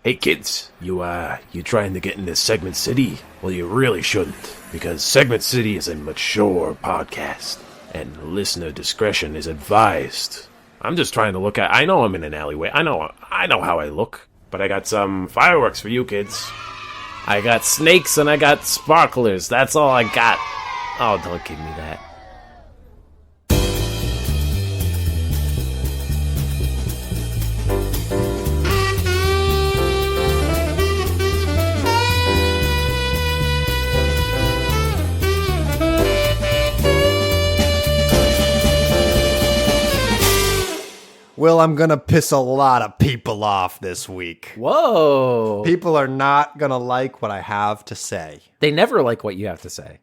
Hey kids, you trying to get into Segment City? Well, you really shouldn't, because Segment City is a mature podcast, and listener discretion is advised. I'm just trying to look at... I know I'm in an alleyway. I know how I look, but I got some fireworks for you kids. I got snakes and I got sparklers. That's all I got. Oh, don't give me that. Will, I'm going to piss a lot of people off this week. Whoa. People are not going to like what I have to say. They never like what you have to say.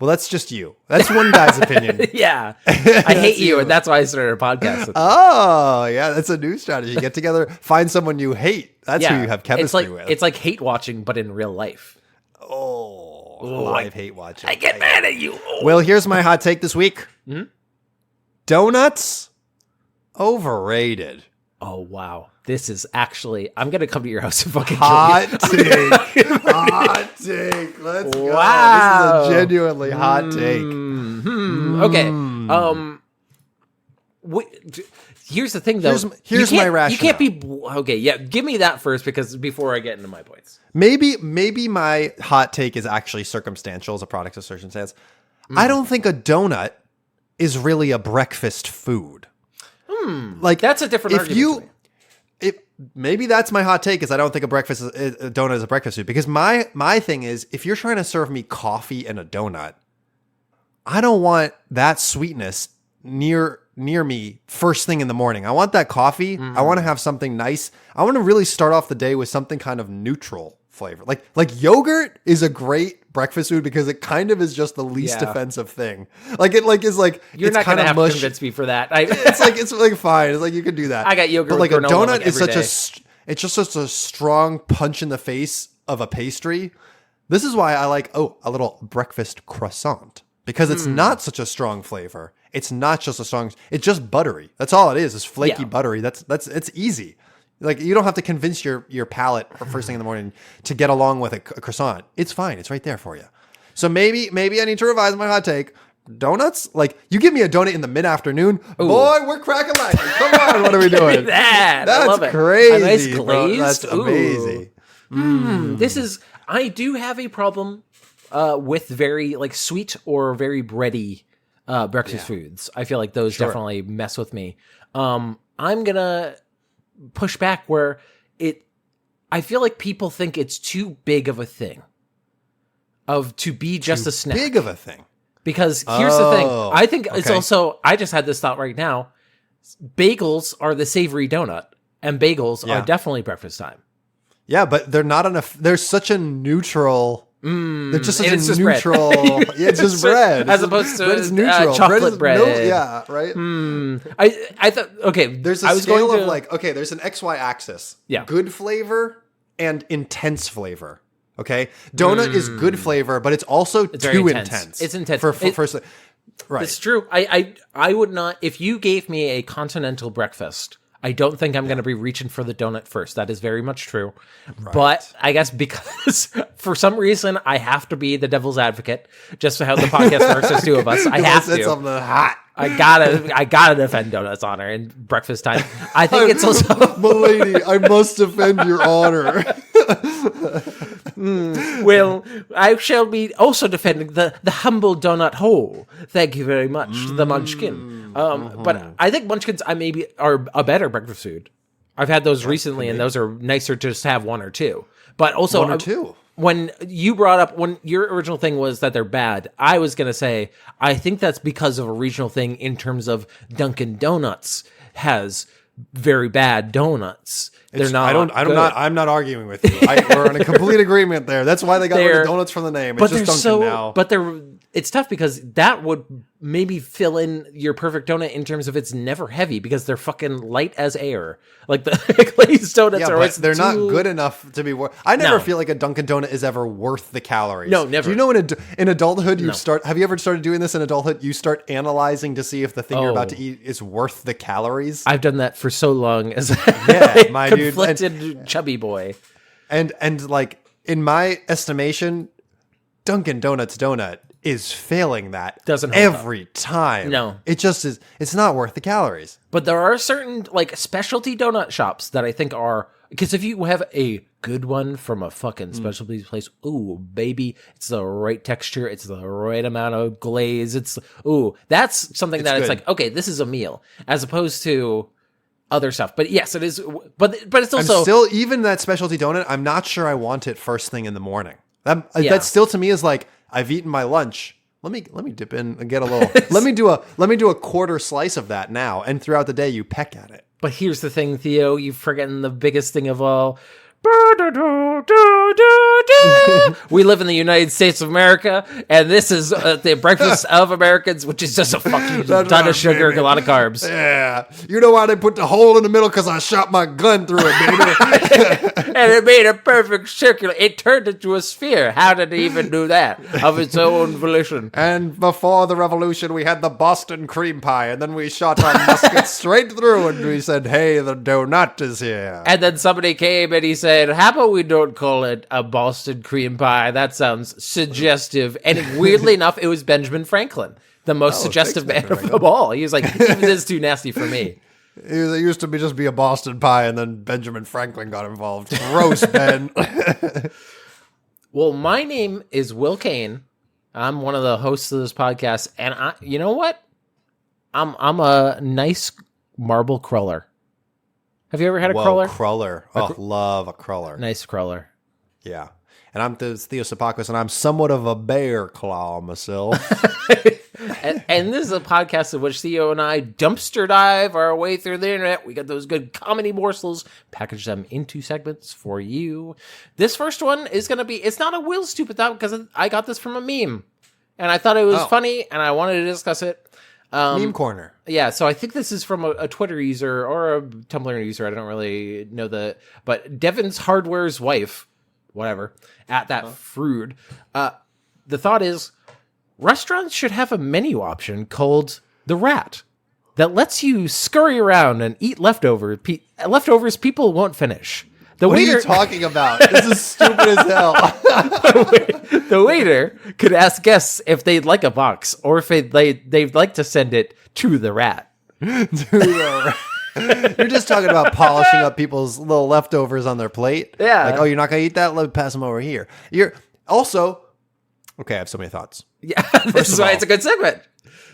Well, that's just you. That's one guy's opinion. Yeah. I hate you, and that's why I started a podcast with you. Oh, yeah, that's a new strategy. Get together, find someone you hate. That's who you have chemistry with. It's like hate watching, but in real life. Live hate watching. I get mad at you. Oh. Will, here's my hot take this week. Donuts, overrated. Oh, wow. This is actually... I'm going to come to your house and fucking hot kill you. take. Hot take. Let's go. Wow. This is a genuinely hot take. Okay. Here's the thing, though. Here's my rationale. You can't be... Okay, yeah. Give me that first, because before I get into my points. Maybe my hot take is actually circumstantial as a product of circumstance. I don't think a donut is really a breakfast food. Like, that's a different argument. Maybe that's my hot take, is I don't think a donut is a breakfast food. Because my thing is, if you're trying to serve me coffee and a donut, I don't want that sweetness near me first thing in the morning. I want that coffee. I want to have something nice. I want to really start off the day with something kind of neutral flavor. Like yogurt is a great breakfast food because it kind of is just the least offensive thing. Like it is like you're it's not kind gonna of have mush. to convince me for that. It's like fine. It's like you can do that. I got yogurt, but like with a granola, donut is such every a it's just such a strong punch in the face of a pastry. This is why I like a little breakfast croissant, because it's not such a strong flavor. It's not just a strong. It's just buttery. That's all it is. It's flaky buttery. It's easy. Like, you don't have to convince your palate first thing in the morning to get along with a croissant. It's fine. It's right there for you. So maybe I need to revise my hot take. Donuts? Like, you give me a donut in the mid-afternoon, boy, we're cracking like come on, what are we doing? That's I love it. Crazy. A nice bro. glazed. That's amazing. I do have a problem with very like sweet or very bready breakfast foods. I feel like those definitely mess with me. I'm gonna push back where I feel like people think it's too big of a thing to be just a snack. Big of a thing. Because here's the thing. I think it's also, I just had this thought right now. Bagels are the savory donut, and bagels are definitely breakfast time. Yeah, but they're not enough. They're such a neutral. They're just such a just neutral. It's just bread. As opposed to bread is neutral. chocolate bread. Right? I thought, okay. There's a scale of like, okay, there's an XY axis. Yeah. Good flavor and intense flavor. Okay? Donut is good flavor, but it's also too intense. It's intense. Right. It's true. I would not, if you gave me a continental breakfast, I don't think I'm going to be reaching for the donut first. That is very much true. Right. But I guess because for some reason I have to be the devil's advocate, just for how the podcast works, there's two of us. I have to. Something hot. I gotta defend donuts' honor in breakfast time. I think it's also Milady, I must defend your honor. Well, I shall be also defending the humble donut hole. Thank you very much, the Munchkin. But I think Munchkins are a better breakfast food. I've had those recently, and those are nicer to just have one or two. But also one or two. When you brought up, when your original thing was that they're bad, I was going to say, I think that's because of a regional thing in terms of Dunkin' Donuts has very bad donuts. They're not. I'm not arguing with you. We're in a complete agreement there. That's why they got rid of donuts from the name. It's just Dunkin' now. But it's tough because that would maybe fill in your perfect donut in terms of it's never heavy because they're fucking light as air. Like the glazed donuts are always they're not good enough to be worth. I never feel like a Dunkin' Donut is ever worth the calories. No, never. Do you know in adulthood have you ever started doing this in adulthood? You start analyzing to see if the thing you're about to eat is worth the calories. I've done that for so long as my conflicted chubby boy. And like in my estimation, Dunkin' Donuts donut is failing that Doesn't hold every time. No. It just is. It's not worth the calories. But there are certain like specialty donut shops that I think are, because if you have a good one from a fucking specialty place, ooh, baby, it's the right texture, it's the right amount of glaze. That's something that it's good. like, okay, this is a meal, as opposed to other stuff. But yes, it is. But it's also I'm still, even that specialty donut, I'm not sure I want it first thing in the morning. That still to me is like, I've eaten my lunch. Let me dip in and get a little. let me do a quarter slice of that now, and throughout the day you peck at it. But here's the thing, Theo, you've forgotten the biggest thing of all. We live in the United States of America, and this is the breakfast of Americans, which is just a fucking ton of sugar, a lot of carbs. Yeah. You know why they put the hole in the middle? Because I shot my gun through it, baby. And it made a perfect circular. It turned into a sphere. How did it even do that of its own volition? And before the revolution, we had the Boston cream pie, and then we shot our muskets straight through, and we said, hey, the donut is here. And then somebody came and he said, how about we don't call it a Boston cream pie? That sounds suggestive. And weirdly enough, it was Benjamin Franklin, the most suggestive man of them all. He was like, even this is too nasty for me. It used to just be a Boston pie, and then Benjamin Franklin got involved. Gross, Ben. Well, my name is Will Kane. I'm one of the hosts of this podcast, and you know what? I'm a nice marble cruller. Have you ever had a cruller? Cruller. Oh, love a cruller. Nice cruller. Yeah. And I'm Theo Sapakos, and I'm somewhat of a bear claw myself. and this is a podcast in which Theo and I dumpster dive our way through the internet. We got those good comedy morsels, package them into segments for you. This first one is going to be, it's not a Will Stupid Thought, because I got this from a meme. And I thought it was funny, and I wanted to discuss it. Meme corner. Yeah, so I think this is from a Twitter user or a Tumblr user. I don't really know but Devin's Hardware's wife, whatever, at that Frood. The thought is, restaurants should have a menu option called the Rat that lets you scurry around and eat leftovers people won't finish. What are you talking about? This is stupid as hell. The waiter could ask guests if they'd like a box or if they'd like to send it to the Rat. You're just talking about polishing up people's little leftovers on their plate. Yeah. Like, oh, you're not going to eat that? Let me pass them over here. You're also... Okay, I have so many thoughts. Yeah, this is why it's a good segment.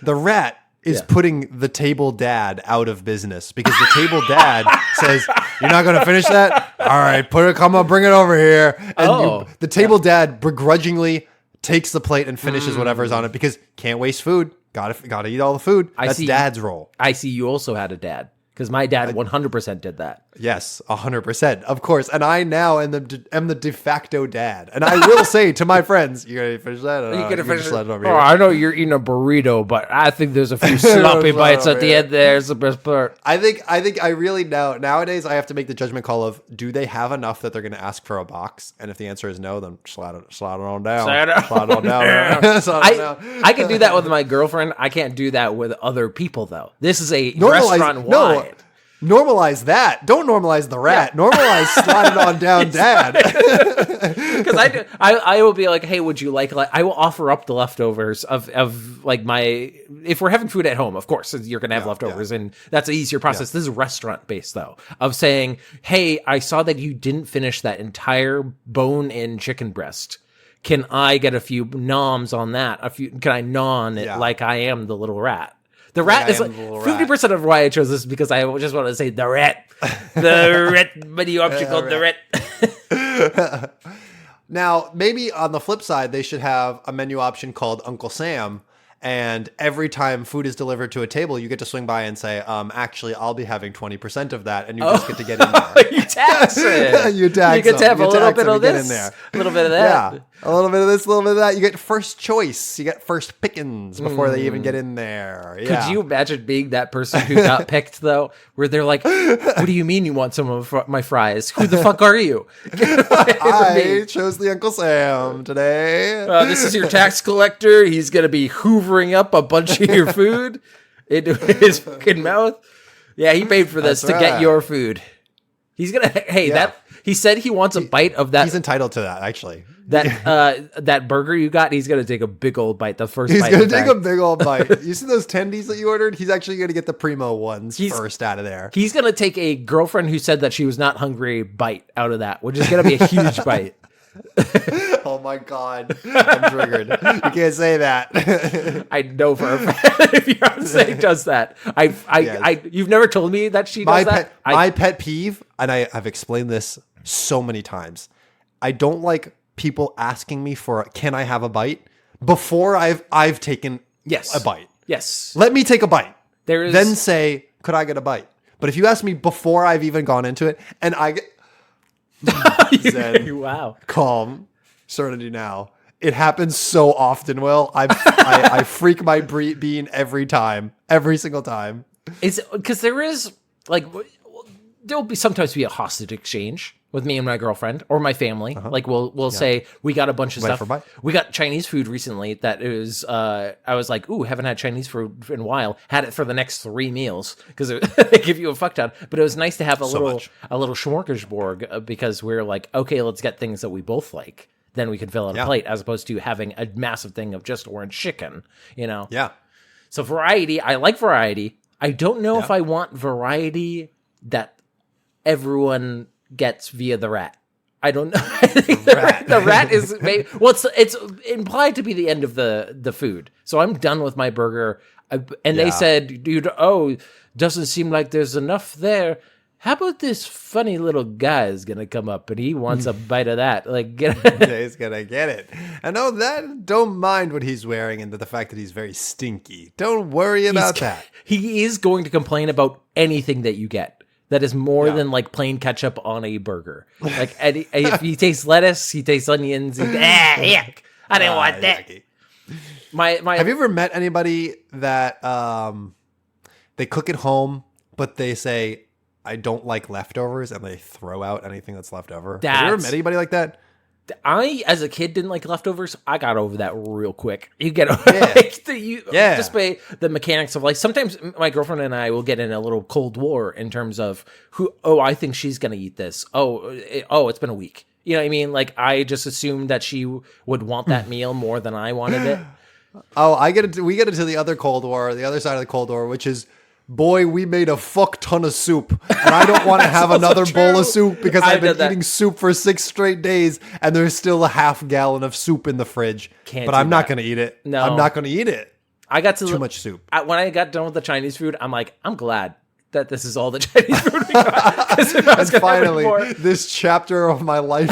The Rat is putting the table dad out of business because the table dad says, you're not going to finish that? All right, come on, bring it over here. And the table dad begrudgingly takes the plate and finishes whatever's on it because can't waste food. Gotta eat all the food. That's dad's role. I see you also had a dad. Because my dad 100% did that. Yes, 100%, of course. And I now am the de facto dad. And I will say to my friends, you gonna finish that? You gonna finish it over here? here. I know you're eating a burrito, but I think there's a few sloppy bites at the end there. It's the best part. I think I really nowadays I have to make the judgment call of, do they have enough that they're going to ask for a box? And if the answer is no, then slide it on down. Slide it on down. I can do that with my girlfriend. I can't do that with other people, though. This is a restaurant wide. Normalize that. Don't normalize the Rat. Yeah. Normalize slide it on down, dad. Because I will be like, hey, would you like? I will offer up the leftovers of like my. If we're having food at home, of course you're gonna have leftovers, and that's an easier process. This is restaurant based though, of saying, hey, I saw that you didn't finish that entire bone-in chicken breast. Can I get a few noms on that? Can I non it like I am the little rat? The Rat is like 50% of why I chose this because I just want to say the Rat. The Rat menu option called the Rat. Now, maybe on the flip side, they should have a menu option called Uncle Sam. And every time food is delivered to a table, you get to swing by and say, actually, I'll be having 20% of that. And you just get to get in there. You tax it. You tax You get to have a little bit of this, a little bit of that. Yeah, a little bit of this, a little bit of that. You get first choice. You get first pickings before they even get in there. Yeah. Could you imagine being that person who got picked, though? Where they're like, what do you mean you want some of my fries? Who the fuck are you? I chose the Uncle Sam today. This is your tax collector. He's going to be hoovering up a bunch of your food into his fucking mouth. Yeah, he paid for this to get your food. He's gonna. Hey, Yeah. he said he wants a bite of that. He's entitled to that, actually. That burger you got. He's gonna take a big old bite. The first. He's bite gonna of take that. a big old bite. You see those tendies that you ordered? He's actually gonna get the primo ones first out of there. He's gonna take a girlfriend who said that she was not hungry bite out of that, which is gonna be a huge bite. Oh my god, I'm triggered. You can't say that. I know for a fact if your fiance does that. You've never told me that she does that. My pet peeve, and I've explained this so many times. I don't like people asking me for can I have a bite before I've taken a bite. Yes. Let me take a bite. Then say, could I get a bite? But if you ask me before I've even gone into it, and I get Zen, wow, calm, serenity now. It happens so often, Will. I freak my bean every time, every single time. It's because there is like there'll sometimes be a hostage exchange with me and my girlfriend or my family. Like we'll say we got a bunch of Went stuff. for a bite. We got Chinese food recently that is I was like, ooh, haven't had Chinese food in a while. Had it for the next 3 meals because they give you a fuck ton. But it was nice to have a little smorgasbord because we're like, okay, let's get things that we both like. Then we can fill out a plate as opposed to having a massive thing of just orange chicken, you know? Yeah. So variety, I like variety. I don't know if I want variety that everyone gets via the rat. I don't know. I think the rat is maybe, well, it's implied to be the end of the food. So I'm done with my burger. And they said, dude, doesn't seem like there's enough there. How about this funny little guy is going to come up and he wants a bite of that? Like, He's going to get it. And don't mind what he's wearing and the fact that he's very stinky. Don't worry about that. He is going to complain about anything that you get. That is more than like plain ketchup on a burger. Like if he tastes lettuce, he tastes onions. Yuck. I didn't want that. My Have you ever met anybody that they cook at home, but they say, I don't like leftovers, and they throw out anything that's left over? Have you ever met anybody like that? I, as a kid, didn't like leftovers. I got over that real quick. You get over just by the mechanics of life. Sometimes my girlfriend and I will get in a little cold war in terms of I think she's going to eat this. It's been a week. You know what I mean? Like, I just assumed that she would want that meal more than I wanted it. We get into the other Cold War, the other side of the Cold War, which is, boy, we made a fuck ton of soup, and I don't want to have another bowl of soup because I've been eating soup for 6 straight days, and there's still a half gallon of soup in the fridge. But I'm not going to eat it. No, I'm not going to eat it. I got too much soup. When I got done with the Chinese food, I'm like, I'm glad that this is all the Chinese food we got. And finally, this chapter of my life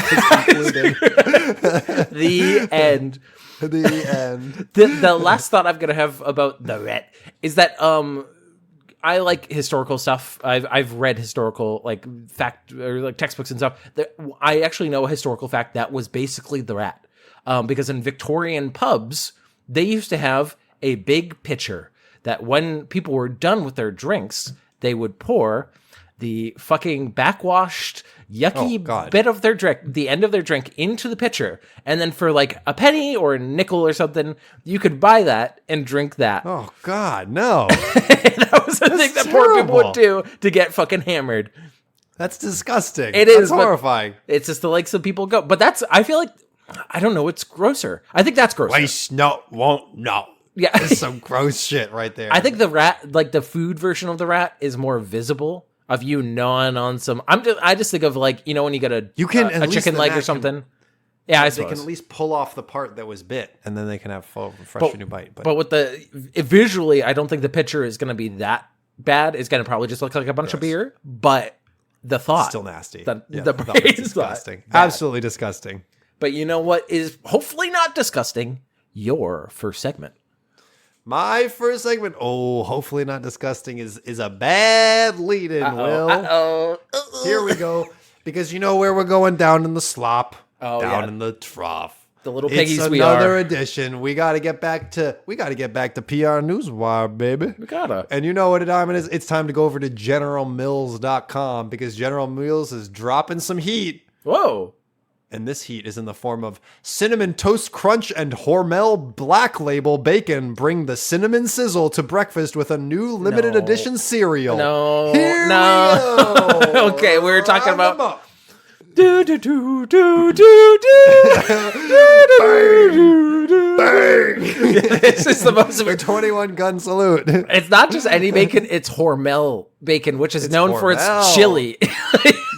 is concluded. The end. The end. The last thought I'm going to have about the rat is that I like historical stuff. I've read historical fact or textbooks and stuff. I actually know a historical fact that was basically the rat, because in Victorian pubs they used to have a big pitcher that when people were done with their drinks, they would pour the fucking backwashed, yucky bit of their drink, the end of their drink, into the pitcher. And then for like a penny or a nickel or something, you could buy that and drink that. Oh, God, no. That was the thing that poor people would do to get fucking hammered. That's disgusting. That's horrifying. It's just the likes of people go. But I feel like, I don't know, it's grosser. I think that's grosser. Waste, no. Yeah. There's some gross shit right there. I think the rat, like the food version of the rat, is more visible. Of you gnawing on some, I just think of when you get a chicken leg or something. I suppose they can at least pull off the part that was bit, and then they can have a fresh new bite. But with visually, I don't think the picture is going to be that bad. It's going to probably just look like a bunch of beer. But the thought, still nasty. The brain is disgusting. Absolutely disgusting. But you know what is hopefully not disgusting? Your first segment. My first segment, hopefully not disgusting, is a bad lead-in, Will. Here we go. Because you know where we're going, down in the slop, in the trough. The little piggies it's we are. Another edition. We got to get back to PR Newswire, baby. We gotta. And you know what time it is? It's time to go over to GeneralMills.com because General Mills is dropping some heat. Whoa. And this heat is in the form of Cinnamon Toast Crunch and Hormel Black Label Bacon. Bring the cinnamon sizzle to breakfast with a new limited edition cereal. Here we go. Okay, we were talking about... Bang! This is the most of A 21 gun salute. It's not just any bacon, it's Hormel bacon, which is known for its Hormel. chili.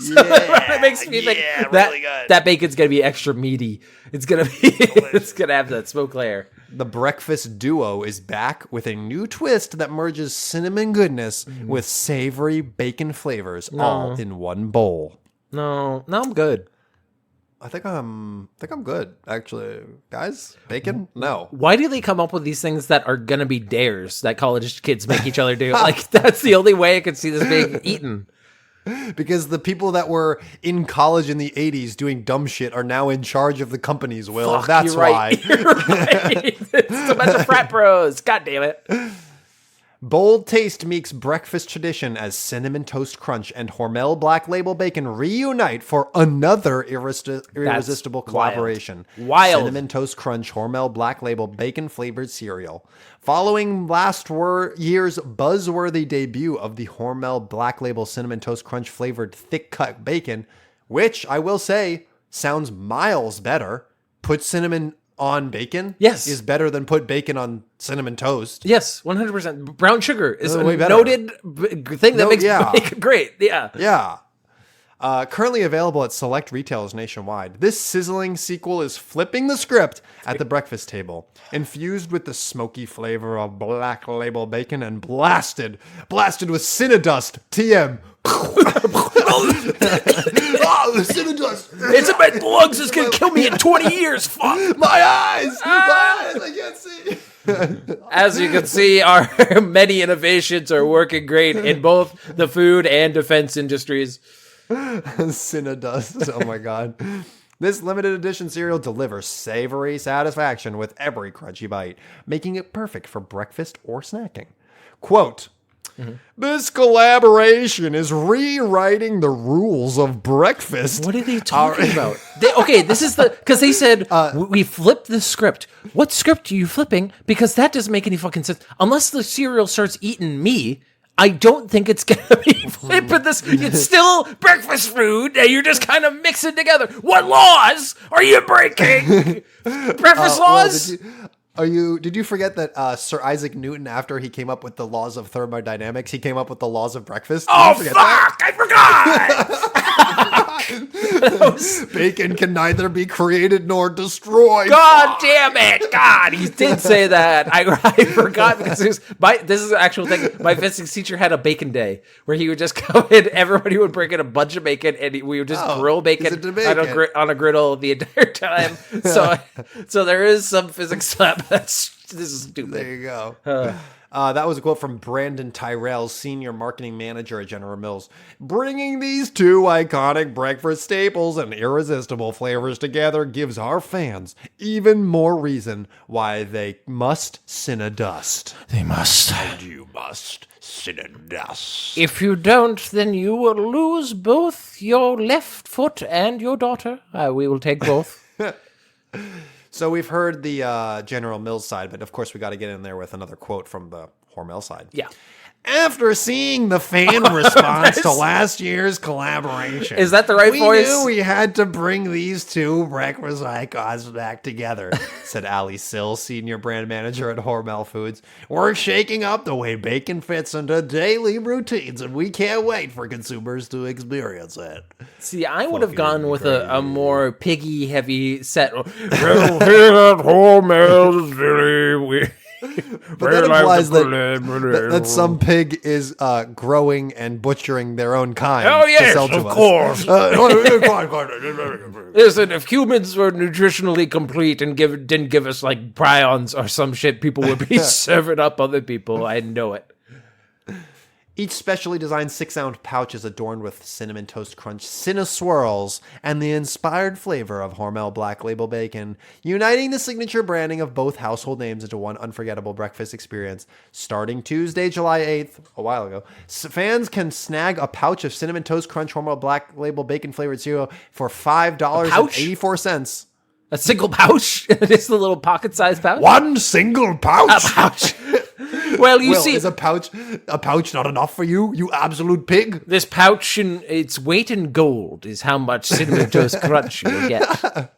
It makes me think that, really good. that bacon's gonna be extra meaty. It's gonna be it's gonna have that smoke layer. The breakfast duo is back with a new twist that merges cinnamon goodness with savory bacon flavors all in one bowl. No, I'm good. I think I'm good, actually. Guys, bacon? No. Why do they come up with these things that are gonna be dares that college kids make each other do? Like, that's the only way I could see this being eaten. Because the people that were in college in the 80s doing dumb shit are now in charge of the companies, Will. Fuck, That's you're right. why. You're right. It's a bunch of frat bros. God damn it. Bold taste meets breakfast tradition as Cinnamon Toast Crunch and Hormel Black Label Bacon reunite for another irresistible collaboration. Wild. Cinnamon Toast Crunch Hormel Black Label Bacon flavored cereal. Following last year's buzzworthy debut of the Hormel Black Label Cinnamon Toast Crunch flavored thick cut bacon, which I will say sounds miles better. Put cinnamon on bacon is better than put bacon on cinnamon toast. Yes, 100%. Brown sugar is a way better. noted thing that makes bacon great. Yeah. Yeah. Currently available at select retailers nationwide. This sizzling sequel is flipping the script at the breakfast table. Infused with the smoky flavor of Black Label bacon and blasted with Cinnadust. TM. Oh, Cinnadust. It's in my lungs. It's going to kill me in 20 years. Fuck. My eyes. I can't see. As you can see, our many innovations are working great in both the food and defense industries. Cinnadust. Oh my god. This limited edition cereal delivers savory satisfaction with every crunchy bite, making it perfect for breakfast or snacking. Quote, this collaboration is rewriting the rules of breakfast. What are they talking about? This is because they said, we flipped the script. What script are you flipping? Because that doesn't make any fucking sense. Unless the cereal starts eating me, I don't think it's going to be flipping this. It's still breakfast food and you're just kind of mixing together. What laws are you breaking? Breakfast laws? Did you forget that Sir Isaac Newton, after he came up with the laws of thermodynamics, he came up with the laws of breakfast? Oh, fuck! I forgot! Bacon can neither be created nor destroyed. God damn it! God, he did say that. I forgot because this is an actual thing. My physics teacher had a bacon day where he would just come in, everybody would bring in a bunch of bacon, and we would just grill bacon on a griddle the entire time. So there is some physics lab. This is stupid. There you go. That was a quote from Brandon Tyrell, senior marketing manager at General Mills. Bringing these two iconic breakfast staples and irresistible flavors together gives our fans even more reason why they must Cinnadust. They must. And you must Cinnadust. If you don't, then you will lose both your left foot and your daughter. We will take both. So we've heard the General Mills side, but of course we got to get in there with another quote from the Hormel side. Yeah. After seeing the fan response to last year's collaboration, is that the right voice? We knew we had to bring these two breakfast icons back together, said Ali Sill, senior brand manager at Hormel Foods. We're shaking up the way bacon fits into daily routines, and we can't wait for consumers to experience it. See, I would have gone with a more piggy heavy set. But that implies that some pig is growing and butchering their own kind. Oh, yes, to sell to of us. course. Listen, if humans were nutritionally complete and didn't give us like prions or some shit, people would be serving up other people. I know it. Each specially designed 6-ounce pouch is adorned with Cinnamon Toast Crunch Swirls and the inspired flavor of Hormel Black Label Bacon, uniting the signature branding of both household names into one unforgettable breakfast experience. Starting Tuesday, July 8th, a while ago, fans can snag a pouch of Cinnamon Toast Crunch Hormel Black Label Bacon flavored cereal for $5.84. A single pouch? Just a little pocket-sized pouch? One single pouch? A pouch. Well, you see, is a pouch not enough for you, you absolute pig? This pouch and its weight in gold is how much Cinnamon Toast Crunch you'll get.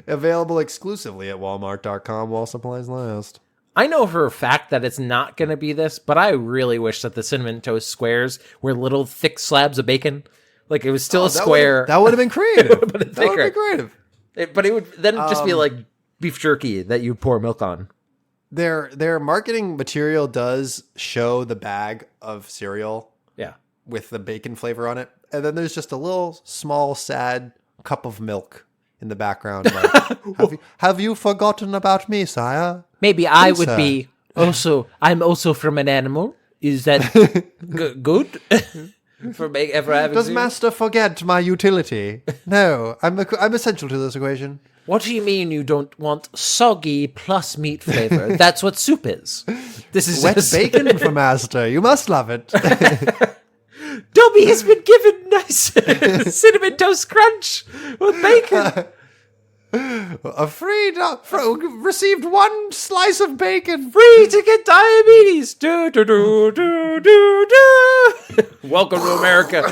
Available exclusively at Walmart.com while supplies last. I know for a fact that it's not going to be this, but I really wish that the Cinnamon Toast Squares were little thick slabs of bacon. Like it was still a square. That would have been creative. But that would have been creative. But it would then just be like beef jerky that you pour milk on. Their marketing material does show the bag of cereal, with the bacon flavor on it, and then there's just a little small sad cup of milk in the background. Like, have you forgotten about me, sire? Maybe I would be also. I'm also from an animal. Is that good? For having Does cereal? master forget my utility? No, I'm essential to this equation. What do you mean you don't want soggy plus meat flavor? That's what soup is. This is Wet just... bacon for master. You must love it. Dobby has been given nice Cinnamon Toast Crunch with bacon. Received one slice of bacon. Free to get diabetes. Do, do, do, do, do, do. Welcome to America.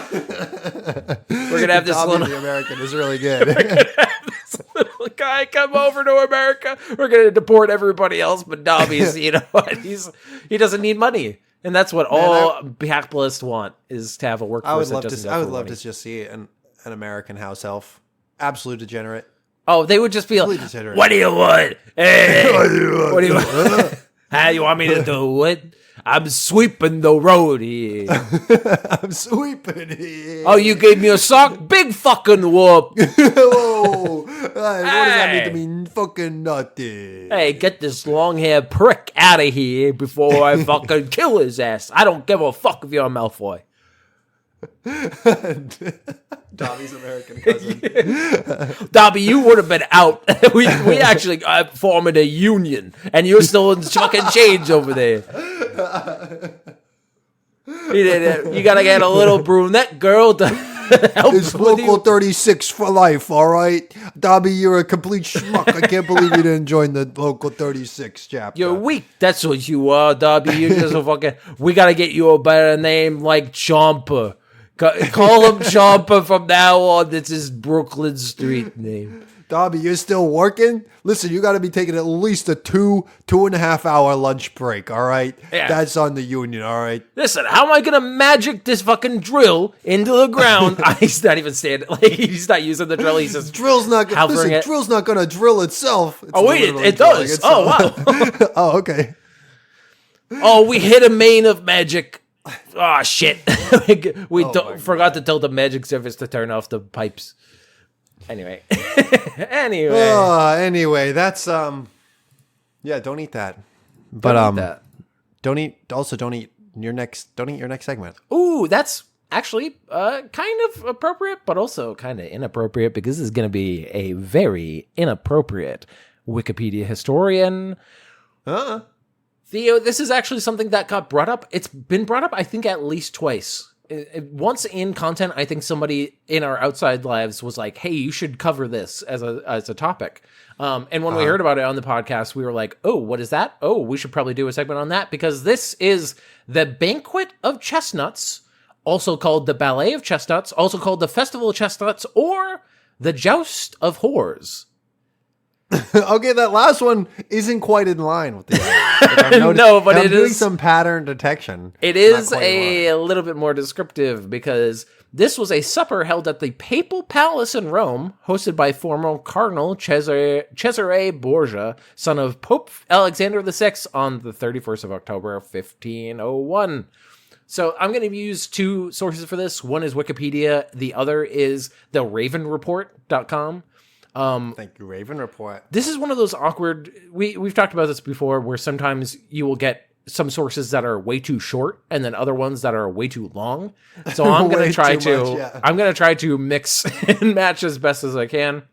We're going to have this Dobby little... the American is really good. this little guy come over to America. We're going to deport everybody else, but Dobby's, you know what? He doesn't need money. And that's what all capitalists want, is to have a workforce that doesn't I would love to just see an American house elf. Absolute degenerate. Oh, they would just be like, degenerate. what do you want? Hey, what do you want? How you want me to do what? I'm sweeping the road here. I'm sweeping here. Oh, you gave me a sock? Big fucking whoop. Whoa. What does that mean to mean fucking nothing? Hey, get this long-haired prick out of here before I fucking kill his ass. I don't give a fuck if you're a Malfoy. Dobby's American cousin. Dobby, you would have been out. we actually formed a union, and you're still in fucking chains over there. You gotta get a little brunette girl to help. It's Local 36 for life, all right? Dobby, you're a complete schmuck. I can't believe you didn't join the Local 36 chapter. You're weak. That's what you are, Dobby. You're just a fucking... We gotta get you a better name like Chomper. Call him Chomper from now on. This is Brooklyn street name. Dobby, you're still working? Listen, you got to be taking at least a 2.5 hour lunch break, all right? Yeah. That's on the union, all right? Listen, how am I gonna magic this fucking drill into the ground? He's not even standing. Like, he's not using the drill. He's just drill's not going to drill itself. It's it does. Itself. Oh, wow. Oh, okay. Oh, we hit a main of magic. Oh, shit. we forgot to tell the magic service to turn off the pipes. Anyway. Anyway, that's yeah, don't eat that. But don't eat your next segment. Ooh, that's actually kind of appropriate, but also kind of inappropriate, because this is going to be a very inappropriate Wikipedia historian. Theo, this is actually something that got brought up. It's been brought up, I think, at least twice. Once in content, I think somebody in our outside lives was like, hey, you should cover this as a topic. And when we heard about it on the podcast, we were like, oh, what is that? Oh, we should probably do a segment on that, because this is the Banquet of Chestnuts, also called the Ballet of Chestnuts, also called the Festival of Chestnuts, or the Joust of Whores. Okay, that last one isn't quite in line with the other. No, but I'm it doing is some pattern detection. It is a little bit more descriptive, because this was a supper held at the Papal Palace in Rome, hosted by former Cardinal Cesare Borgia, son of Pope Alexander VI, on the 31st of October, 1501. So I'm going to use two sources for this. One is Wikipedia. The other is the RavenReport.com. Thank you, Raven Report. This is one of those awkward... We've talked about this before, where sometimes you will get some sources that are way too short and then other ones that are way too long. So I'm going to try to mix and match as best as I can.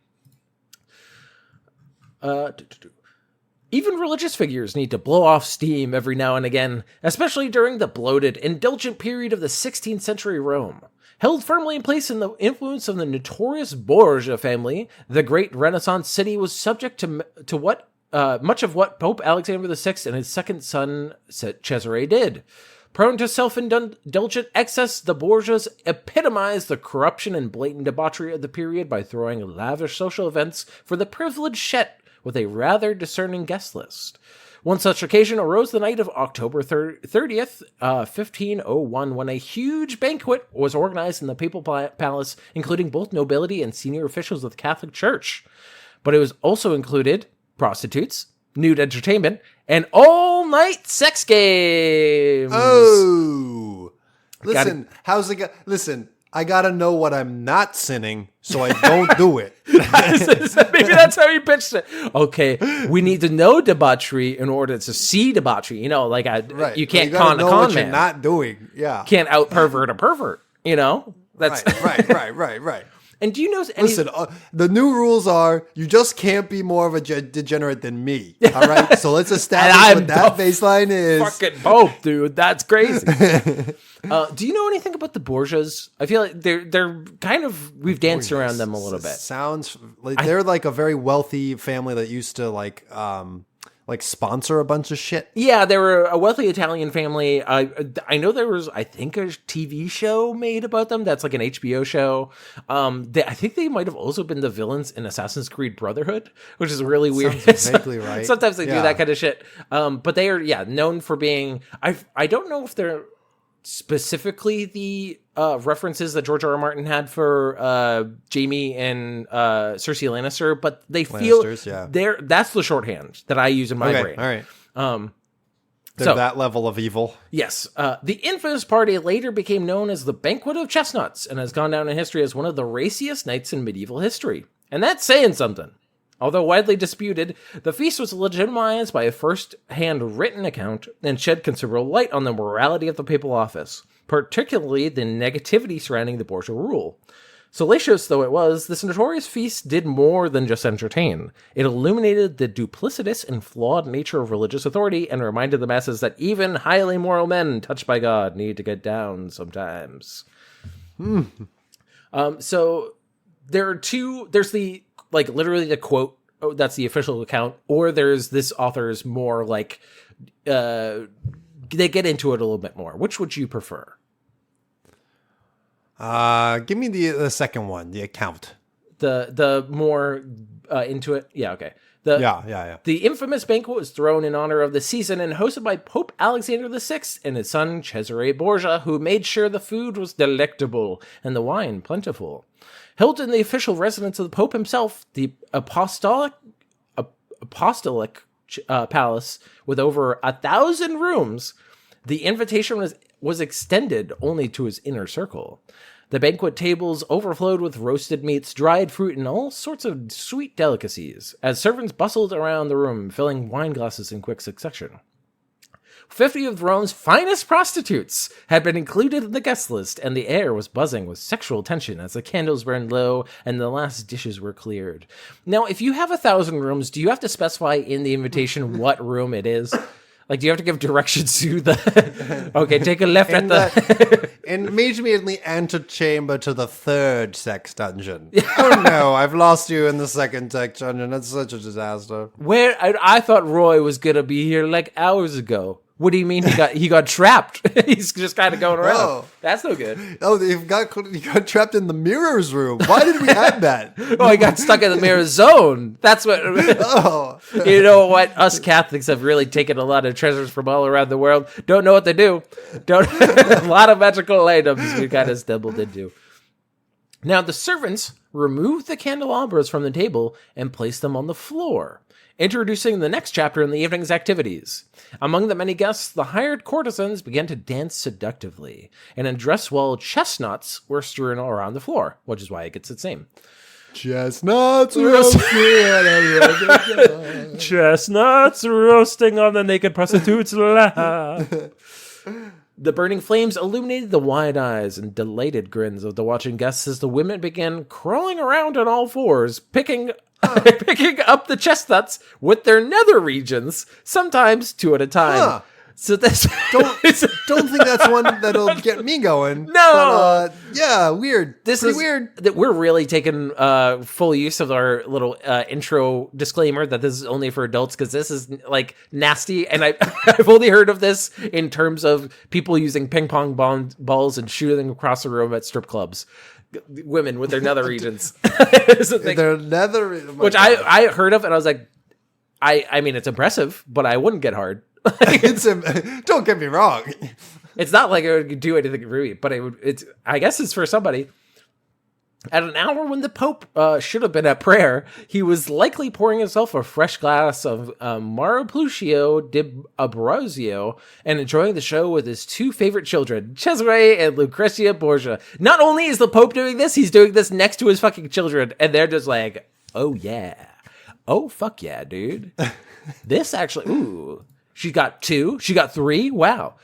Even religious figures need to blow off steam every now and again, especially during the bloated, indulgent period of the 16th century Rome. Held firmly in place in the influence of the notorious Borgia family, the great Renaissance city was subject to what much of what Pope Alexander VI and his second son Cesare did. Prone to self-indulgent excess, the Borgias epitomized the corruption and blatant debauchery of the period by throwing lavish social events for the privileged Chet with a rather discerning guest list. One such occasion arose the night of October 30th, 1501, when a huge banquet was organized in the Papal Palace, including both nobility and senior officials of the Catholic Church. But it was also included prostitutes, nude entertainment, and all-night sex games. Oh, listen, listen, I gotta know what I'm not sinning, so I don't do it. Maybe that's how you pitched it. Okay, we need to know debauchery in order to see debauchery. You know, like you can't con a con man. You're not doing. Yeah, can't out pervert a pervert. You know, that's right. And do you know any... Listen, the new rules are you just can't be more of a degenerate than me. All right? So let's establish what that baseline is. Fucking Pope, dude. That's crazy. Do you know anything about the Borgias? I feel like they're kind of... We've danced around them a little bit. Sounds... Like they're like a very wealthy family that used to like sponsor a bunch of shit. Yeah, they were a wealthy Italian family. I know there was, I think, a TV show made about them. That's like an HBO show. I think they might have also been the villains in Assassin's Creed Brotherhood, which is really weird. Sounds vaguely right. Sometimes they do that kind of shit. But they are, known for being. I don't know if they're specifically the references that George R. R. Martin had for Jaime and Cersei Lannister, but they feel that's the shorthand that I use in my brain. All right. They're that level of evil. Yes. The infamous party later became known as the Banquet of Chestnuts and has gone down in history as one of the raciest nights in medieval history. And that's saying something. Although widely disputed, the feast was legitimized by a first-hand written account and shed considerable light on the morality of the papal office, particularly the negativity surrounding the Borgia rule. Salacious though it was, this notorious feast did more than just entertain. It illuminated the duplicitous and flawed nature of religious authority and reminded the masses that even highly moral men touched by God need to get down sometimes. So there are two... There's the... Like, literally the quote, that's the official account, or there's this author's more, like, they get into it a little bit more. Which would you prefer? Give me the second one, the account. The more into it? Yeah, okay. The infamous banquet was thrown in honor of the season and hosted by Pope Alexander VI and his son Cesare Borgia, who made sure the food was delectable and the wine plentiful. Held in the official residence of the Pope himself, the apostolic palace with over 1,000 rooms, the invitation was extended only to his inner circle. The banquet tables overflowed with roasted meats, dried fruit, and all sorts of sweet delicacies, as servants bustled around the room, filling wine glasses in quick succession. 50 of Rome's finest prostitutes had been included in the guest list, and the air was buzzing with sexual tension as the candles burned low and the last dishes were cleared. Now, if you have 1,000 rooms, do you have to specify in the invitation what room it is? Like, do you have to give directions to the... Okay, take a left at the... And meet me in the antechamber to the third sex dungeon. Oh no, I've lost you in the second sex dungeon. That's such a disaster. Where... I thought Roy was going to be here like hours ago. What do you mean he got trapped? He's just kind of going around. Oh. That's no good. Oh, he got trapped in the mirrors room. Why did we have that? Oh, he got stuck in the mirror zone. That's what... Oh. You know what? Us Catholics have really taken a lot of treasures from all around the world. Don't know what to do. A lot of magical items we kind of stumbled into. Now, the servants removed the candelabras from the table and placed them on the floor, introducing the next chapter in the evening's activities. Among the many guests, the hired courtesans began to dance seductively, and in dress-well chestnuts were strewn around the floor, which is why it gets its name. Chestnuts roasting on a rugged Chestnuts roasting on the naked prostitute's lap. The burning flames illuminated the wide eyes and delighted grins of the watching guests as the women began crawling around on all fours, picking up the chestnuts with their nether regions, sometimes two at a time. Huh. So this don't think that's one that'll get me going. No. But, yeah, weird. This Pretty is weird. that we're really taking full use of our little intro disclaimer that this is only for adults because this is like nasty, and I've only heard of this in terms of people using ping pong balls and shooting them across the room at strip clubs. Women with their nether regions, Their nether, which I heard of, and I was like, I mean, it's impressive, but I wouldn't get hard. Don't get me wrong. It's not like it would do anything for me, but I guess it's for somebody. At an hour when the Pope should have been at prayer, he was likely pouring himself a fresh glass of Maraplucio di Abruzio and enjoying the show with his two favorite children, Cesare and Lucrezia Borgia. Not only is the Pope doing this, he's doing this next to his fucking children, and they're just like, oh yeah. Oh, fuck yeah, dude. This actually, ooh. She got 2. She got 3. Wow.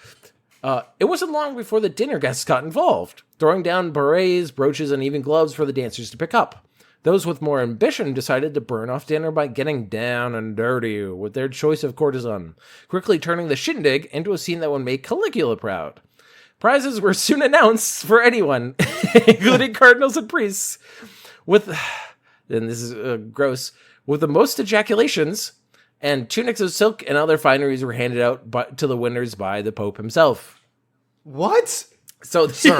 It wasn't long before the dinner guests got involved, throwing down berets, brooches, and even gloves for the dancers to pick up. Those with more ambition decided to burn off dinner by getting down and dirty with their choice of courtesan, quickly turning the shindig into a scene that would make Caligula proud. Prizes were soon announced for anyone, including cardinals and priests, and this is gross, with the most ejaculations. And tunics of silk and other fineries were handed out to the winners by the Pope himself. What? So, Sir.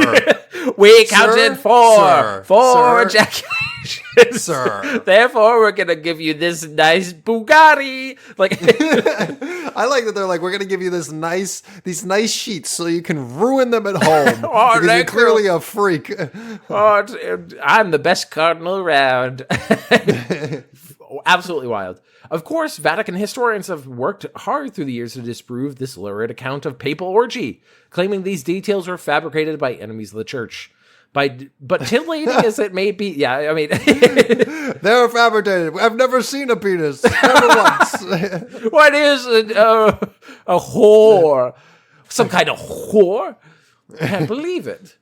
We counted Sir. four ejaculations. Sir. Therefore, we're going to give you this nice Bugatti. Like, I like that they're like, we're going to give you these nice sheets so you can ruin them at home. Oh, because you're clearly a freak. I'm the best cardinal around. Absolutely wild. Of course, Vatican historians have worked hard through the years to disprove this lurid account of papal orgy, claiming these details were fabricated by enemies of the church. But titillating as it may be, yeah, I mean... They're fabricated. I've never seen a penis. Never once. What is a whore? Some kind of whore? I can't believe it.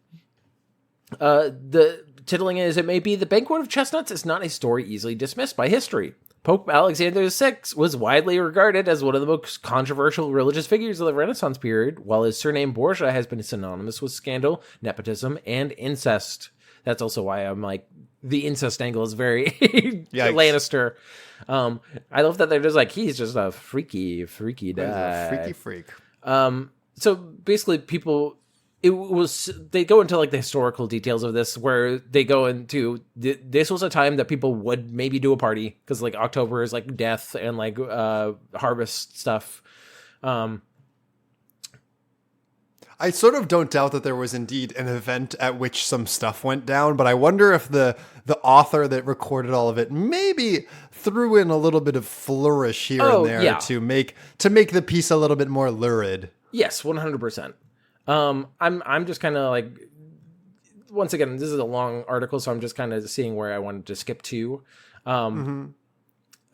The titillating as it may be, the Banquet of Chestnuts is not a story easily dismissed by history. Pope Alexander VI was widely regarded as one of the most controversial religious figures of the Renaissance period, while his surname Borgia has been synonymous with scandal, nepotism, and incest. That's also why I'm like, the incest angle is very Lannister. I love that they're just like, he's just a freaky guy. A freaky freak. So basically they go into like the historical details of this, where they go into this was a time that people would maybe do a party because like October is like death and like harvest stuff. I sort of don't doubt that there was indeed an event at which some stuff went down, but I wonder if the author that recorded all of it maybe threw in a little bit of flourish here and there to make the piece a little bit more lurid. Yes, 100%. I'm just kind of like, once again, this is a long article, so I'm just kind of seeing where I wanted to skip to. One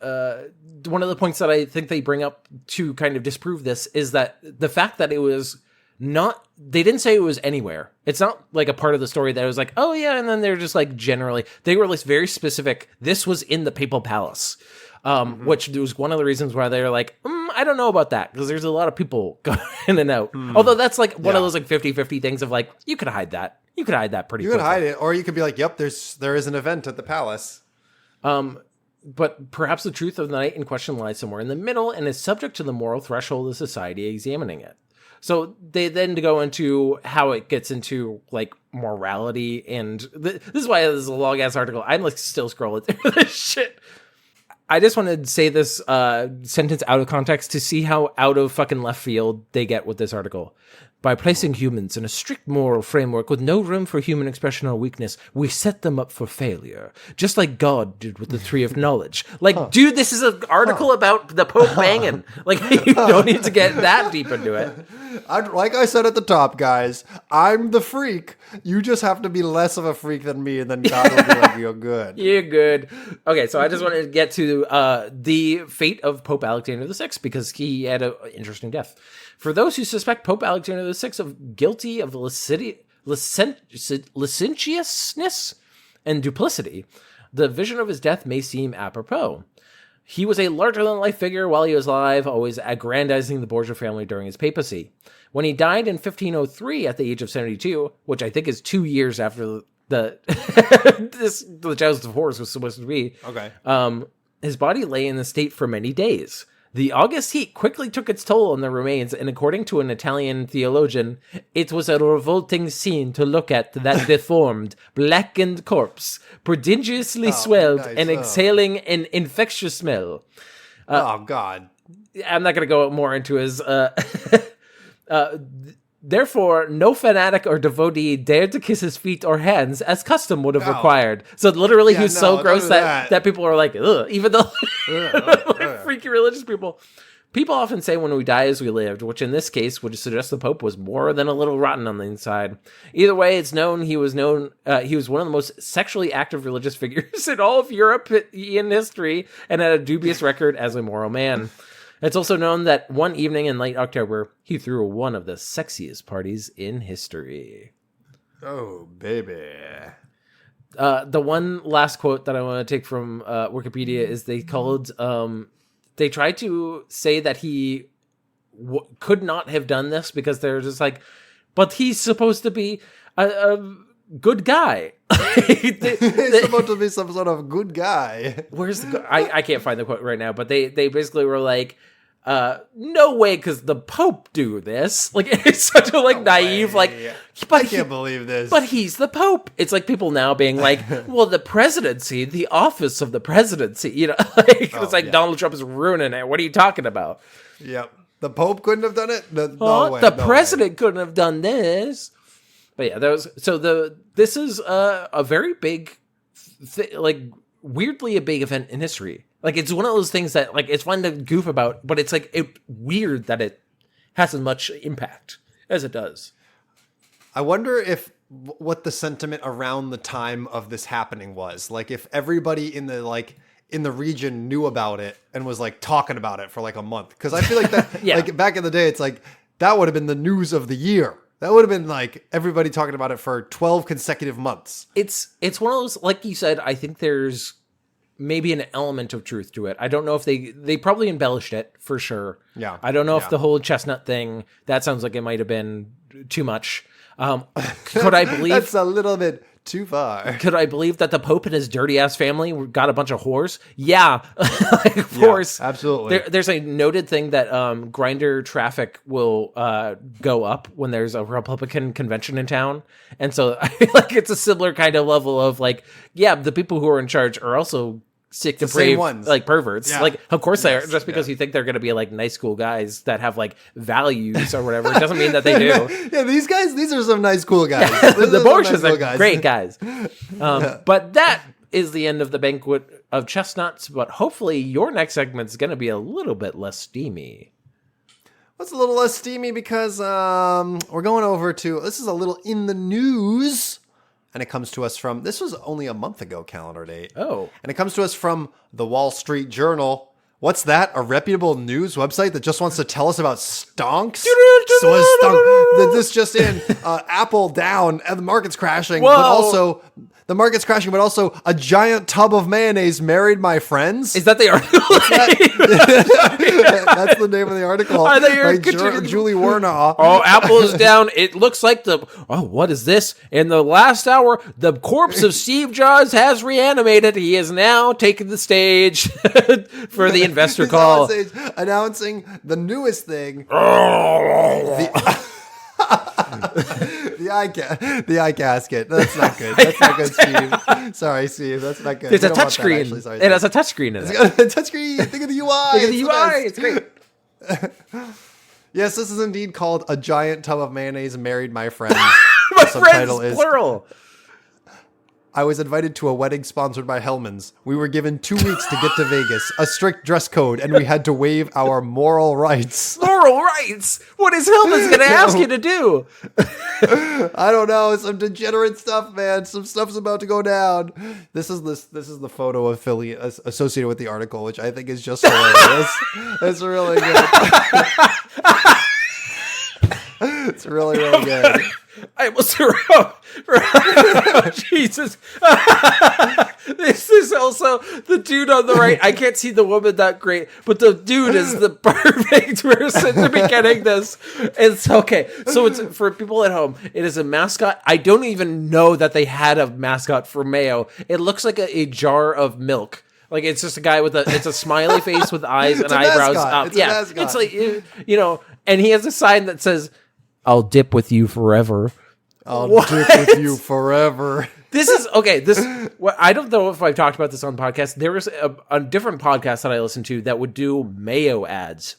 of the points that I think they bring up to kind of disprove this is that the fact that it was not, they didn't say it was anywhere. It's not like a part of the story that was like, oh yeah, and then they're just like generally, they were like very specific. This was in the papal palace. Which was one of the reasons why they're like, I don't know about that, because there's a lot of people going in and out. Although that's like one of those like 50-50 things of like, you could hide that. You could hide that pretty quickly. You could hide it, or you could be like, yep, there is an event at the palace. But perhaps the truth of the night in question lies somewhere in the middle and is subject to the moral threshold of society examining it. So they then go into how it gets into like morality, and this is why this is a long ass article. I'm like still scrolling through this shit. I just wanted to say this sentence out of context to see how out of fucking left field they get with this article. By placing humans in a strict moral framework with no room for human expression or weakness, we set them up for failure, just like God did with the Tree of Knowledge. Like, dude, this is an article about the Pope banging. Like, you don't need to get that deep into it. Like I said at the top, guys, I'm the freak. You just have to be less of a freak than me, and then God will be like, you're good. You're good. Okay, so I just wanted to get to the fate of Pope Alexander VI, because he had an interesting death. For those who suspect Pope Alexander VI of guilty of licentiousness and duplicity, the vision of his death may seem apropos. He was a larger-than-life figure while he was alive, always aggrandizing the Borgia family during his papacy. When he died in 1503 at the age of 72, which I think is 2 years after the Joust of Horus was supposed to be, his body lay in the state for many days. The August heat quickly took its toll on the remains, and according to an Italian theologian, it was a revolting scene to look at, that deformed, blackened corpse, prodigiously swelled and exhaling an infectious smell. God. I'm not going to go more into his... Therefore, no fanatic or devotee dared to kiss his feet or hands, as custom would have required. So literally, he was so gross that people were like, ugh, even though like, freaky religious people. People often say when we die as we lived, which in this case would suggest the Pope was more than a little rotten on the inside. Either way, it's known he was one of the most sexually active religious figures in all of European history, and had a dubious record as a moral man. It's also known that one evening in late October, he threw one of the sexiest parties in history. Oh, baby. The one last quote that I want to take from Wikipedia is they tried to say that he could not have done this because they're just like, but he's supposed to be a good guy. He's supposed to be some sort of good guy. Where's the... I can't find the quote right now, but they basically were like, no way, because the Pope do this. Like, it's such a naive, like, but I can't believe this. But he's the Pope. It's like people now being like, well, the presidency, the office of the presidency, it's like Donald Trump is ruining it. What are you talking about? Yep. The Pope couldn't have done it? The president couldn't have done this. But yeah, this is a very big, weirdly a big event in history. Like, it's one of those things that, like, it's fun to goof about, but it's, weird that it has as much impact as it does. I wonder what the sentiment around the time of this happening was. Like, if everybody in the region knew about it and was, talking about it for, a month. Because I feel like that, back in the day, it's that would have been the news of the year. That would have been, everybody talking about it for 12 consecutive months. It's one of those, like you said, I think there's maybe an element of truth to it. I don't know if they probably embellished it for sure. Yeah. I don't know if the whole chestnut thing, that sounds like it might have been too much. Could I believe that's a little bit too far? Could I believe that the Pope and his dirty ass family got a bunch of whores? Yeah, of course, absolutely. There's a noted thing that grinder traffic will go up when there's a Republican convention in town, and so I feel like it's a similar kind of level of the people who are in charge are also sick, depraved, perverts. Yeah. Of course they are. Just because you think they're going to be nice, cool guys that have values or whatever, it doesn't mean that they do. Yeah, these are some nice, cool guys. The Borgias are great guys. But that is the end of the banquet of chestnuts. But hopefully your next segment is going to be a little bit less steamy. What's a little less steamy? Because we're going over to, this is a little in the news. And it comes to us from, this was only a month ago, calendar date. Oh. And it comes to us from the Wall Street Journal. What's that? A reputable news website that just wants to tell us about stonks? This just in, Apple down and the market's crashing. Whoa. But also, the market's crashing, but also a giant tub of mayonnaise married my friends. Is that the article? That's the name of the article. I thought Julie Warnaw. Oh, Apple is down. It looks like what is this? In the last hour, the corpse of Steve Jobs has reanimated. He is now taking the stage for the investor call. Announcing the newest thing. The eye casket. That's not good. That's not good, Steve. Sorry, Steve. That's not good. It's a touchscreen. It has a touchscreen in it. Touchscreen. Think of the UI. Think of the UI. It's great. Yes, this is indeed called A Giant Tub of Mayonnaise Married My Friends. My The subtitle friends, plural. I was invited to a wedding sponsored by Hellman's. We were given 2 weeks to get to Vegas, a strict dress code, and we had to waive our moral rights. Moral rights. What is Hillman's going to ask you to do? I don't know. Some degenerate stuff, man. Some stuff's about to go down. This is the photo of Philly associated with the article, which I think is just hilarious. It's really good. It's really, really good. I almost Jesus. This is also the dude on the right. I can't see the woman that great, but the dude is the perfect person to be getting this. It's okay. So it's for people at home. It is a mascot. I don't even know that they had a mascot for Mayo. It looks like a jar of milk. Like it's just a guy with it's a smiley face with eyes and eyebrows up. It's like, and he has a sign that says, "I'll dip with you forever." I'll dip with you forever. This is okay. I don't know if I've talked about this on the podcast. There was a different podcast that I listened to that would do mayo ads.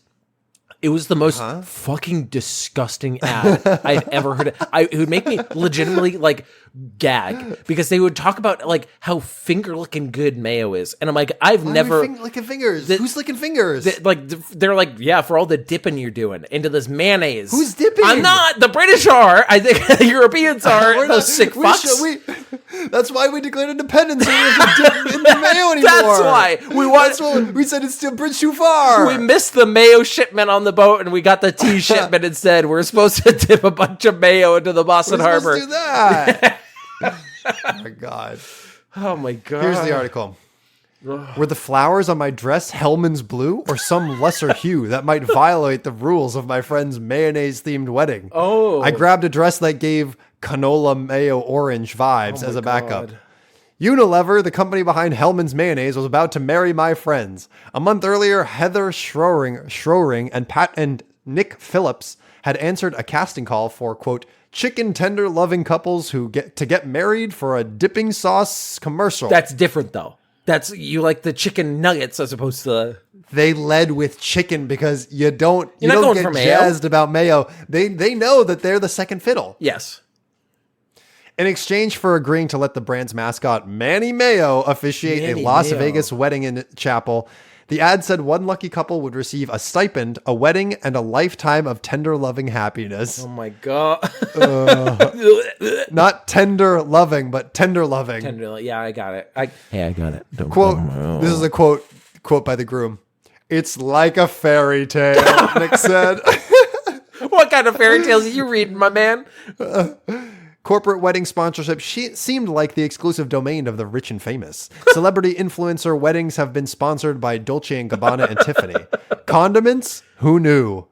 It was the most fucking disgusting ad I've ever heard. It would make me legitimately like gag because they would talk about like how finger licking good mayo is, and I'm like, I've never licking fingers. Who's licking fingers? They're like, yeah, for all the dipping you're doing into this mayonnaise. Who's dipping? I'm not. The British are. I think the Europeans are. Those sick fucks. That's why we declared independence. We don't have to dip in the mayo anymore. That's why we said it's still a bridge too far. We missed the mayo shipment on the boat, and we got the tea shipment instead. We're supposed to dip a bunch of mayo into the Boston Harbor. We're supposed to do that. Oh my god. Oh my god. Here's the article. Were the flowers on my dress Hellman's blue or some lesser hue that might violate the rules of my friend's mayonnaise-themed wedding? Oh. I grabbed a dress that gave canola mayo orange vibes as a backup. God. Unilever, the company behind Hellman's Mayonnaise, was about to marry my friends. A month earlier, Heather Schroering and Nick Phillips had answered a casting call for, quote, chicken tender loving couples who get married for a dipping sauce commercial. That's different though. That's you like the chicken nuggets as opposed to they led with chicken because you don't get jazzed about mayo. They know that they're the second fiddle. Yes. In exchange for agreeing to let the brand's mascot Manny Mayo officiate a Las Vegas wedding in chapel, the ad said one lucky couple would receive a stipend, a wedding, and a lifetime of tender loving happiness. Oh my god. Not tender loving, but tender loving. Yeah, I got it. I got it. This is a quote by the groom. It's like a fairy tale, Nick said. What kind of fairy tales are you reading, my man? Corporate wedding sponsorship seemed like the exclusive domain of the rich and famous. Celebrity influencer weddings have been sponsored by Dolce & Gabbana and Tiffany. Condiments? Who knew?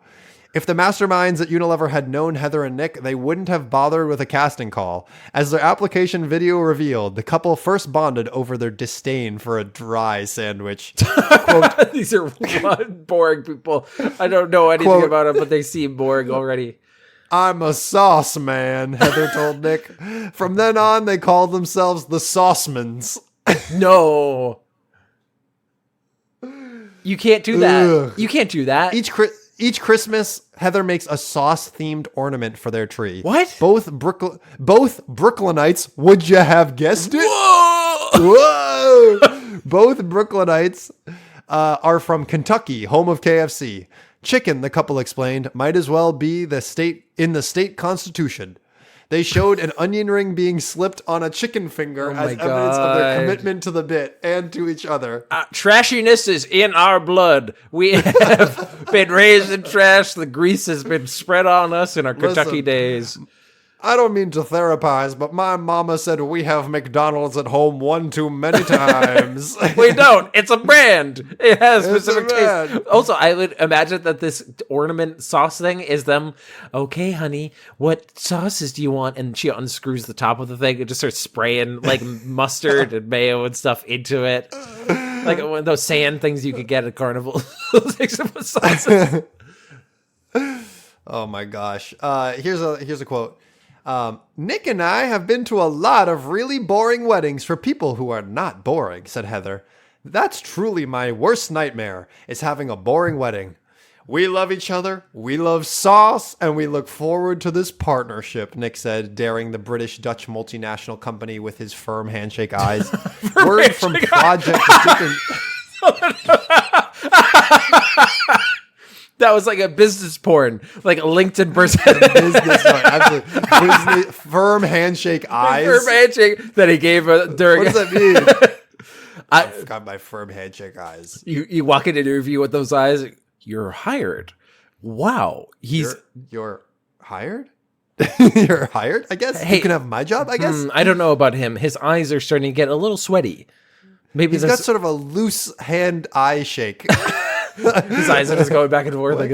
If the masterminds at Unilever had known Heather and Nick, they wouldn't have bothered with a casting call. As their application video revealed, the couple first bonded over their disdain for a dry sandwich. Quote, these are boring people. I don't know anything about them, but they seem boring already. I'm a sauce man, Heather told Nick. From then on, they called themselves the Saucemans. No. You can't do that. Ugh. You can't do that. Each Christmas, Heather makes a sauce-themed ornament for their tree. What? Both Brooklynites, would you have guessed it? Whoa! Both Brooklynites are from Kentucky, home of KFC. Chicken, the couple explained, might as well be in the state constitution. They showed an onion ring being slipped on a chicken finger as evidence of their commitment to the bit and to each other. Trashiness is in our blood. We have been raised in trash. The grease has been spread on us in our Kentucky days. I don't mean to therapize, but my mama said we have McDonald's at home one too many times. We don't. It's a brand. It has specific taste. Also, I would imagine that this ornament sauce thing is them, okay, honey, what sauces do you want? And she unscrews the top of the thing and just starts spraying like mustard and mayo and stuff into it. Like one of those sand things you could get at Carnival. Sauces. Oh my gosh. Here's a quote. Nick and I have been to a lot of really boring weddings for people who are not boring, said Heather. That's truly my worst nightmare, is having a boring wedding. We love each other, we love sauce, and we look forward to this partnership, Nick said, daring the British-Dutch multinational company with his firm handshake eyes. Word from Project Dipping... That was like a business porn, like a LinkedIn person. Business, absolutely. Firm handshake eyes. Firm handshake that he gave during... What does that mean? I've got my firm handshake eyes. You walk in an interview with those eyes... You're hired. Wow. You're hired? You're hired, I guess? Hey, you can have my job, I guess? I don't know about him. His eyes are starting to get a little sweaty. Maybe he's got sort of a loose hand-eye shake. His eyes are just going back and forth. Like,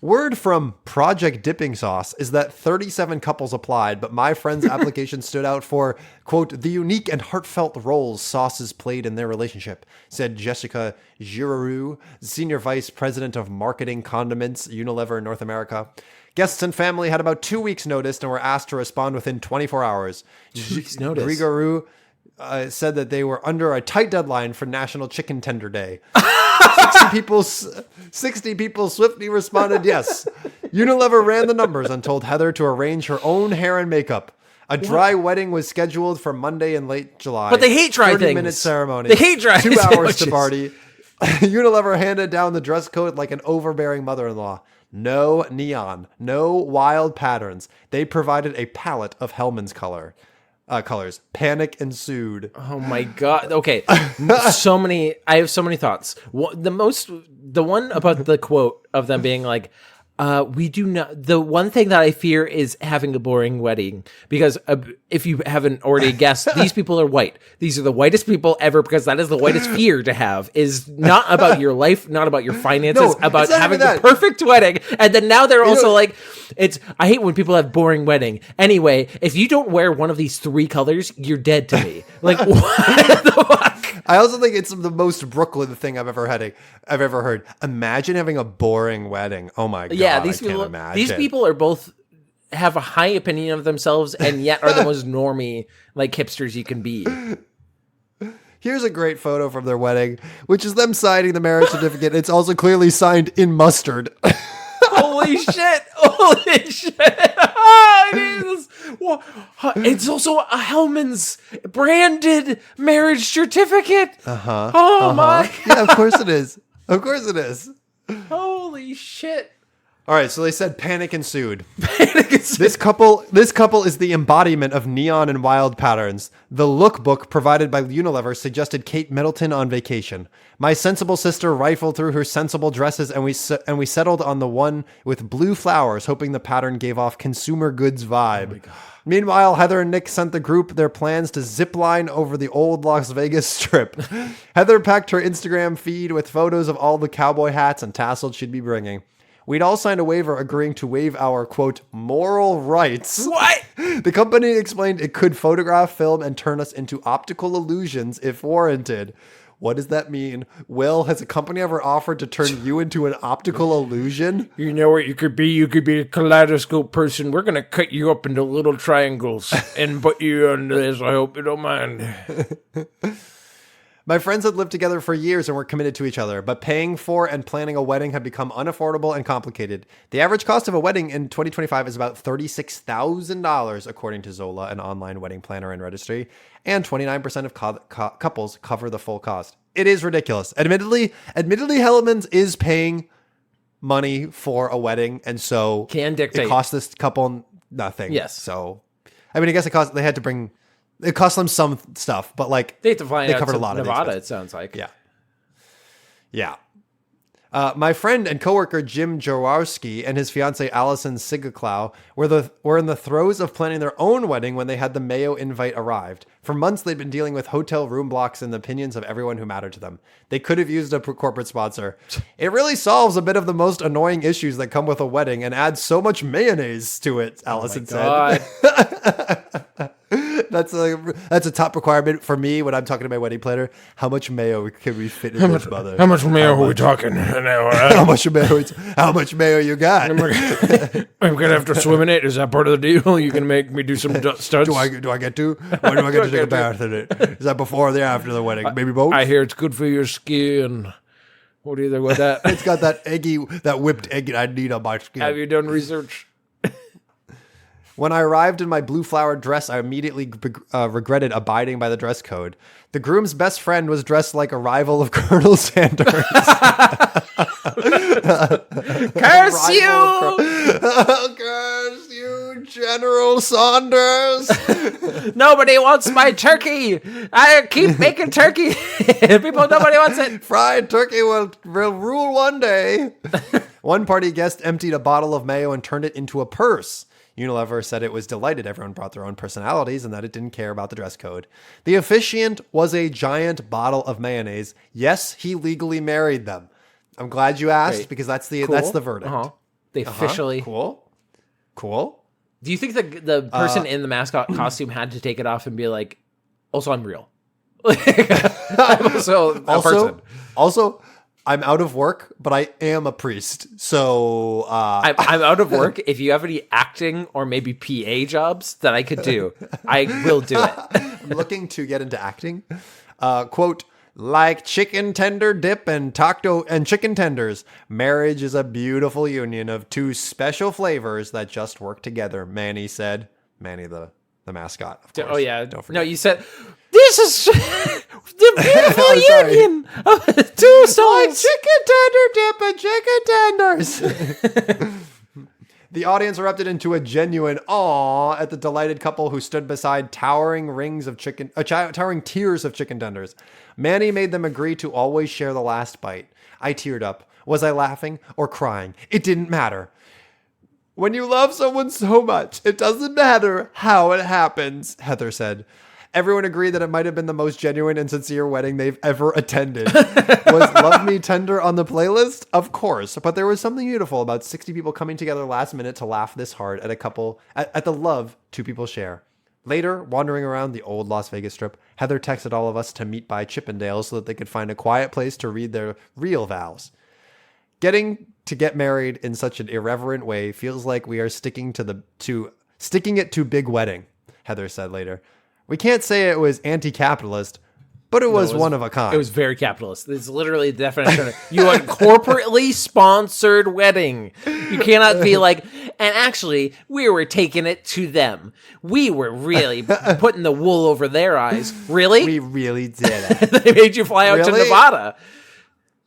Word from Project Dipping Sauce is that 37 couples applied, but my friend's application stood out for, quote, the unique and heartfelt roles sauces played in their relationship, said Jessica Giroux, Senior Vice President of Marketing Condiments, Unilever North America. Guests and family had about 2 weeks' notice and were asked to respond within 24 hours. 2 weeks' notice? Giroux said that they were under a tight deadline for National Chicken Tender Day. 60 people swiftly responded yes. Unilever ran the numbers and told Heather to arrange her own hair and makeup. A dry wedding was scheduled for Monday in late July. But they hate dry 30-minute ceremony. They hate dry 2 hours to party. Unilever handed down the dress code like an overbearing mother-in-law. No neon, no wild patterns. They provided a palette of Hellman's colors. Panic ensued. Oh my God. Okay. I have so many thoughts. The one about the quote of them being like, we do not, the one thing that I fear is having a boring wedding, because if you haven't already guessed, these people are white. These are the whitest people ever, because that is the whitest fear to have, is not about your life, not about your finances, about having the perfect wedding. And then now they're also like, I hate when people have boring wedding. Anyway, if you don't wear one of these 3 colors, you're dead to me. Like, what the fuck? I also think it's the most Brooklyn thing I've ever heard. Imagine having a boring wedding. Oh my God. Yeah, these people are both have a high opinion of themselves and yet are the most normie, like, hipsters you can be. Here's a great photo from their wedding, which is them signing the marriage certificate. It's also clearly signed in mustard. Holy shit! Holy shit! It's also a Hellman's branded marriage certificate. Oh my! Yeah, of course it is. Of course it is. Holy shit! All right, so they said panic ensued. This couple is the embodiment of neon and wild patterns. The lookbook provided by Unilever suggested Kate Middleton on vacation. My sensible sister rifled through her sensible dresses, and we settled on the one with blue flowers, hoping the pattern gave off consumer goods vibe. Oh my God. Meanwhile, Heather and Nick sent the group their plans to zip line over the old Las Vegas Strip. Heather packed her Instagram feed with photos of all the cowboy hats and tassels she'd be bringing. We'd all signed a waiver agreeing to waive our, quote, moral rights. What? The company explained it could photograph, film, and turn us into optical illusions if warranted. What does that mean? Will, has a company ever offered to turn you into an optical illusion? You know what you could be? You could be a kaleidoscope person. We're going to cut you up into little triangles and put you on this. I hope you don't mind. My friends had lived together for years and were committed to each other, but paying for and planning a wedding had become unaffordable and complicated. The average cost of a wedding in 2025 is about $36,000, according to Zola, an online wedding planner and registry, and 29% of couples cover the full cost. It is ridiculous. Admittedly, Hellman's is paying money for a wedding, and so can dictate. It cost this couple nothing. Yes. So, I mean, I guess it cost them some stuff, but like they covered a lot of Nevada. It sounds like yeah. My friend and coworker Jim Jaworski and his fiancee Allison Sigaclau were in the throes of planning their own wedding when they had the Mayo invite arrived. For months, they'd been dealing with hotel room blocks and the opinions of everyone who mattered to them. They could have used a corporate sponsor. It really solves a bit of the most annoying issues that come with a wedding and adds so much mayonnaise to it, Allison said. That's a top requirement for me when I'm talking to my wedding planner. How much mayo can we fit in this mother? How much mayo are we talking? How much mayo you got? I'm gonna have to swim in it. Is that part of the deal? You can make me do some stunts. Do I get to? When do I get to take a bath in it? Is that before or after the wedding? Maybe both. I hear it's good for your skin. What do you think about that? It's got that whipped egg I need on my skin. Have you done research? When I arrived in my blue flowered dress, I immediately regretted abiding by the dress code. The groom's best friend was dressed like a rival of Colonel Sanders. Curse you! Curse you, General Saunders! Nobody wants my turkey. I keep making turkey. Nobody wants it. Fried turkey will rule one day. One party guest emptied a bottle of mayo and turned it into a purse. Unilever said it was delighted everyone brought their own personalities and that it didn't care about the dress code. The officiant was a giant bottle of mayonnaise. Yes, he legally married them. I'm glad you asked because that's the verdict. They officially. Cool. Do you think the person in the mascot costume had to take it off and be like, also, I'm real? I'm also a person. Also, I'm out of work, but I am a priest. So I'm out of work. If you have any acting or maybe PA jobs that I could do, I will do it. I'm looking to get into acting. Quote, like chicken tender dip and taco and chicken tenders, marriage is a beautiful union of two special flavors that just work together, Manny said. Manny, the mascot, of course. Oh, yeah. Don't forget. No, you said, this is the beautiful union of two souls. Like chicken tender dip and chicken tenders. The audience erupted into a genuine awe at the delighted couple who stood beside towering tears of chicken tenders. Manny made them agree to always share the last bite. I teared up. Was I laughing or crying? It didn't matter. When you love someone so much, it doesn't matter how it happens, Heather said. Everyone agreed that it might have been the most genuine and sincere wedding they've ever attended. Was Love Me Tender on the playlist? Of course, but there was something beautiful about 60 people coming together last minute to laugh this hard at the love two people share. Later, wandering around the old Las Vegas Strip, Heather texted all of us to meet by Chippendale so that they could find a quiet place to read their real vows. Getting to get married in such an irreverent way feels like we are sticking it to big wedding, Heather said later. We can't say it was anti-capitalist, but it was one of a kind. It was very capitalist. It's literally the definition. You want corporately sponsored wedding. You cannot be like, and actually, we were taking it to them. We were really putting the wool over their eyes. Really? We really did it. They made you fly out to Nevada.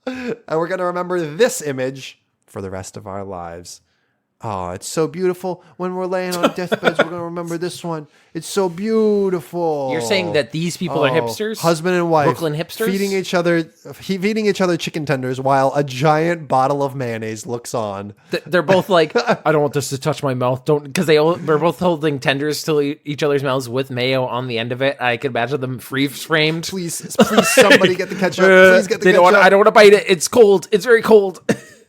And we're going to remember this image for the rest of our lives. Oh, it's so beautiful. When we're laying on deathbeds, we're going to remember this one. It's so beautiful. You're saying that these people are hipsters? Husband and wife. Brooklyn hipsters? Feeding each other chicken tenders while a giant bottle of mayonnaise looks on. They're both like, I don't want this to touch my mouth. Don't, because they're both holding tenders to each other's mouths with mayo on the end of it. I can imagine them freeze-framed. Please, somebody get the ketchup. Please get the ketchup. I don't want to bite it. It's cold. It's very cold.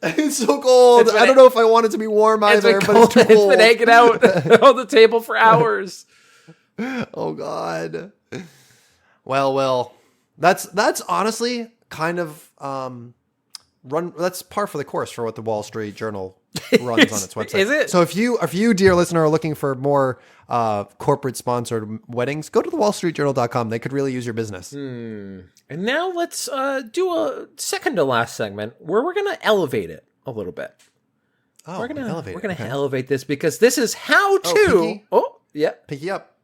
It's so cold. I don't know if I want it to be warm either, but it's too cold. It's been hanging out on the table for hours. Oh God. Well, that's honestly kind of that's par for the course for what the Wall Street Journal runs on its website. Is it? So if you, dear listener, are looking for more corporate sponsored weddings, go to thewallstreetjournal.com. They could really use your business. And now let's do a second to last segment where we're going to elevate it a little bit. Oh, we're gonna elevate this because this is how to. Picky up.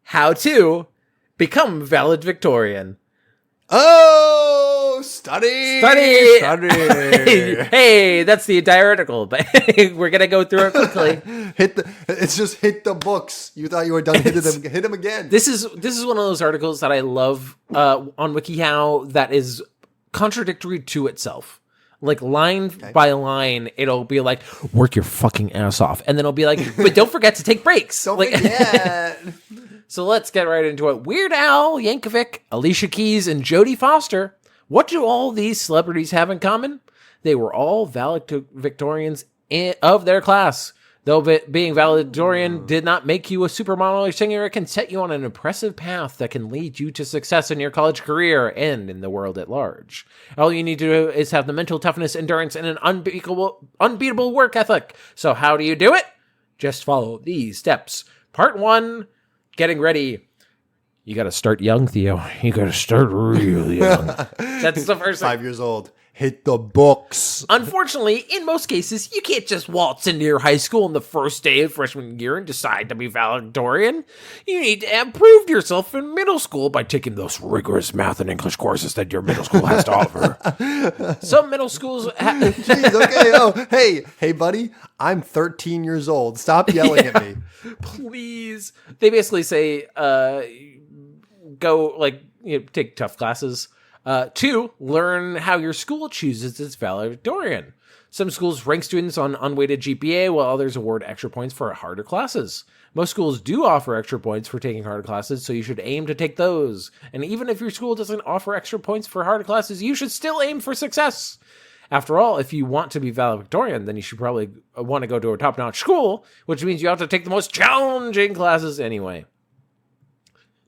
How to become valedictorian. Oh, study. Hey, that's the entire article, but we're gonna go through it quickly. Hit the books. You thought you were done hitting them. Hit them again. This is one of those articles that I love on WikiHow that is contradictory to itself. Like line by line, it'll be like, work your fucking ass off. And then it'll be like, but don't forget to take breaks. Don't forget. So let's get right into it. Weird Al Yankovic, Alicia Keys, and Jodie Foster. What do all these celebrities have in common? They were all valedictorians of their class. Though being valedictorian did not make you a supermodel or singer, it can set you on an impressive path that can lead you to success in your college career and in the world at large. All you need to do is have the mental toughness, endurance, and an unbeatable work ethic. So how do you do it? Just follow these steps. Part 1, getting ready. You got to start young, Theo. You got to start real young. That's the first thing. 5 years old. hit the books. Unfortunately, in most cases, you can't just waltz into your high school on the first day of freshman year and decide to be valedictorian. You need to have proved yourself in middle school by taking those rigorous math and English courses that your middle school has to offer. Some middle schools... Jeez, okay, oh, hey, buddy, I'm 13 years old. Stop yelling at me. Please. They basically say, go, like, take tough classes. 2, learn how your school chooses its valedictorian. Some schools rank students on unweighted GPA, while others award extra points for harder classes. Most schools do offer extra points for taking harder classes, so you should aim to take those. And even if your school doesn't offer extra points for harder classes, you should still aim for success. After all, if you want to be valedictorian, then you should probably want to go to a top-notch school, which means you have to take the most challenging classes anyway.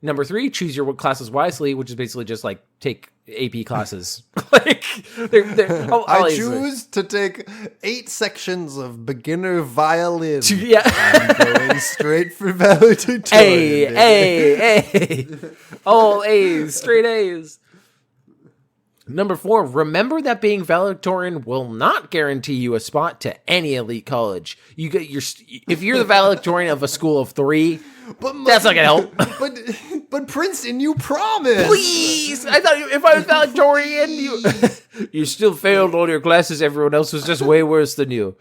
Number 3, choose your classes wisely, which is basically just like take AP classes. Like I choose to take 8 sections of beginner violin. Yeah. I'm going straight for valedictorian. Hey. All A's, straight A's. Number 4, remember that being valedictorian will not guarantee you a spot to any elite college. If you're the valedictorian of a school of 3, that's not gonna help. But Princeton, you promised. Please, I thought if I was valedictorian, you still failed all your classes. Everyone else was just way worse than you.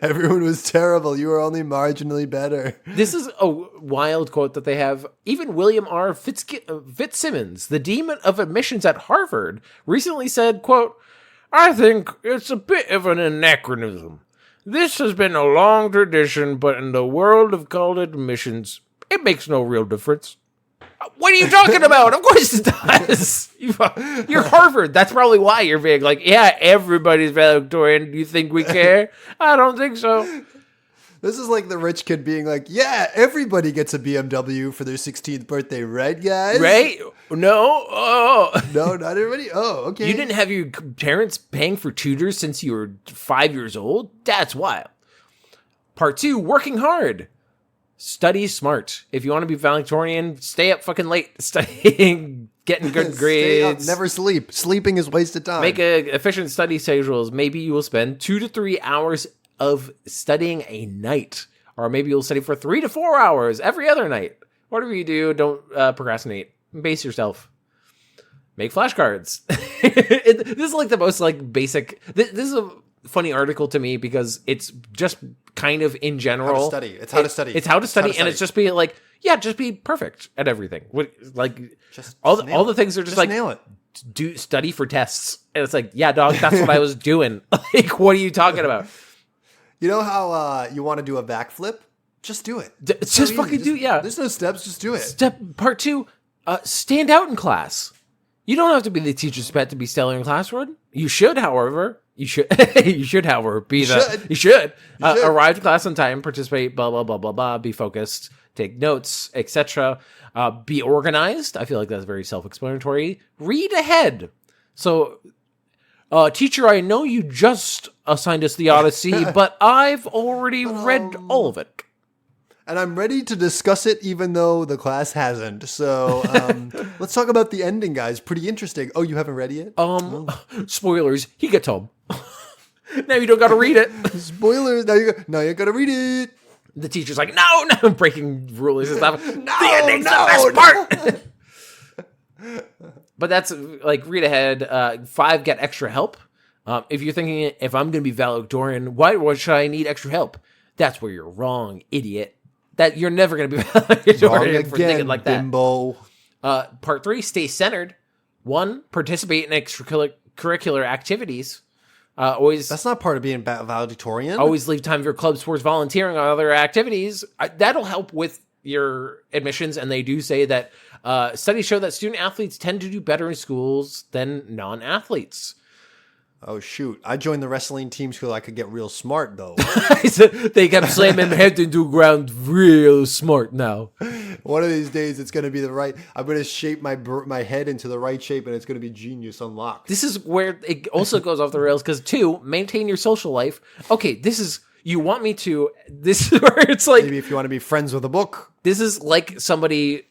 Everyone was terrible. You were only marginally better. This is a wild quote that they have. Even William R. Fitzsimmons, the dean of admissions at Harvard, recently said, quote, "I think it's a bit of an anachronism. This has been a long tradition, but in the world of college admissions, it makes no real difference." What are you talking about? Of course it does. You're Harvard. That's probably why you're being like, yeah, everybody's valedictorian. Do you think we care? I don't think so. This is like the rich kid being like, yeah, everybody gets a BMW for their 16th birthday, right, guys? Right? No? Oh. No, not everybody? Oh, okay. You didn't have your parents paying for tutors since you were 5 years old? That's wild. Part 2, working hard. Study smart. If you want to be valedictorian, stay up fucking late studying, getting good grades. Stay up, never sleep. Sleeping is wasted time. Make efficient study schedules. Maybe you will spend 2 to 3 hours of studying a night. Or maybe you'll study for 3 to 4 hours every other night. Whatever you do, don't procrastinate. Base yourself. Make flashcards. This is like the most like basic. This is a funny article to me because it's just kind of in general. How to study. It's how to study. It's how to study, and it's just being like, yeah, just be perfect at everything. Like just all the things are just like nail it. Do study for tests, and it's like, yeah, dog, that's what I was doing. Like, what are you talking about? You know how you want to do a backflip? Just do it. Just fucking do. Yeah. There's no steps. Just do it. Step part 2: stand out in class. You don't have to be the teacher's pet to be stellar in classroom. You should, however. You should, however, arrive to class on time, participate, blah, blah, blah, blah, blah, be focused, take notes, etc. Be organized. I feel like that's very self-explanatory. Read ahead. So, teacher, I know you just assigned us the Odyssey, but I've already read all of it. And I'm ready to discuss it even though the class hasn't. So let's talk about the ending, guys. Pretty interesting. Oh, you haven't read it yet? Spoilers. He gets home. Now you don't got to read it. Spoilers. Now you got to read it. The teacher's like, no, breaking rules and stuff. The ending's the best part. But that's like, read ahead. 5, get extra help. If you're thinking, if I'm going to be valedictorian, why should I need extra help? That's where you're wrong, idiot. That you're never going to be valedictorian for thinking like that. Bimbo. Part 3, stay centered. 1, participate in extracurricular activities. That's not part of being valedictorian. Always leave time for club sports, volunteering on other activities. That'll help with your admissions. And they do say that studies show that student athletes tend to do better in schools than non-athletes. Oh, shoot. I joined the wrestling team so I could get real smart, though. They kept slamming my head into the ground real smart now. One of these days, it's going to be the right... I'm going to shape my head into the right shape, and it's going to be genius unlocked. This is where it also goes off the rails, because 2, maintain your social life. Okay, this is... You want me to... This is where it's like... Maybe if you want to be friends with a book. This is like somebody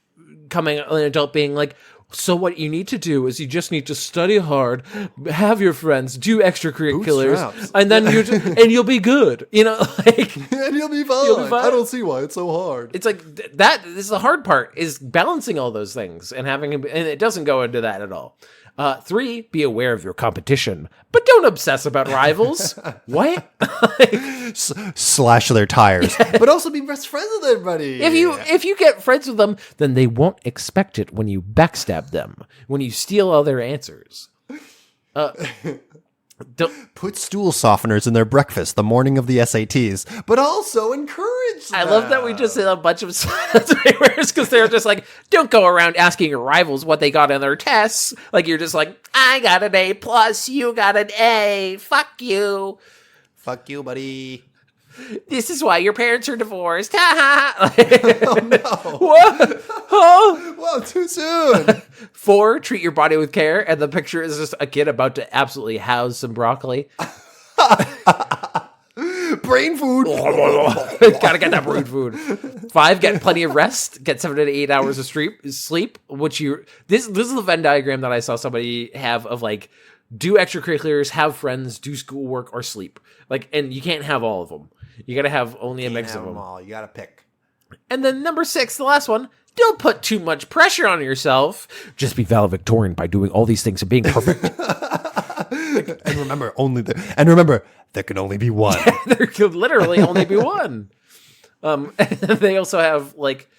coming, an adult being like, So what you need to do is you just need to study hard, have your friends, do extracurriculars, Bootstraps. and then and you'll be good. You know, like And you'll be fine. You'll be fine. I don't see why it's so hard. it's like that is the hard part, is balancing all those things and and it doesn't go into that at all. 3, be aware of your competition, but don't obsess about rivals. What? Slash their tires, but also be best friends with everybody. If you get friends with them, then they won't expect it when you backstab them, when you steal all their answers. Put stool softeners in their breakfast the morning of the SATs, but also encourage them. I love that we just did a bunch of papers because they're just like, don't go around asking your rivals what they got in their tests. Like, you're just like, I got an A+, you got an A. Fuck you. Fuck you, buddy. This is why your parents are divorced. Ha Oh no. What? Huh? Whoa, too soon. 4, treat your body with care. And the picture is just a kid about to absolutely house some broccoli. Brain food. Gotta get that brain food. 5, get plenty of rest. Get 7 to 8 hours of sleep. Which this is the Venn diagram that I saw somebody have of like, do extracurriculars, have friends, do schoolwork, or sleep. Like, and you can't have all of them. You gotta have only a mix of them. All. You gotta pick. And then number 6, the last one. Don't put too much pressure on yourself. Just be valedictorian by doing all these things and being perfect. And remember, there can only be one. There could literally only be one. And they also have like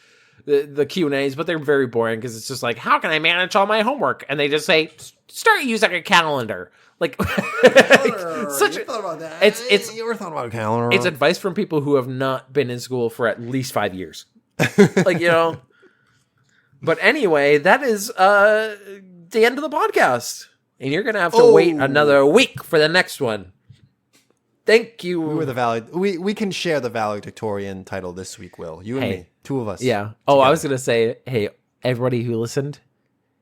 the Q&As, but they're very boring because it's just like, how can I manage all my homework? And they just say, start using a calendar. Like, You thought about that. You ever thought about a calendar? It's advice from people who have not been in school for at least 5 years. Like, you know. But anyway, that is the end of the podcast. And you're going to have to wait another week for the next one. Thank you. We can share the valedictorian title this week, Will. You and me. 2 of us. Yeah. Oh, I was going to say, hey, everybody who listened,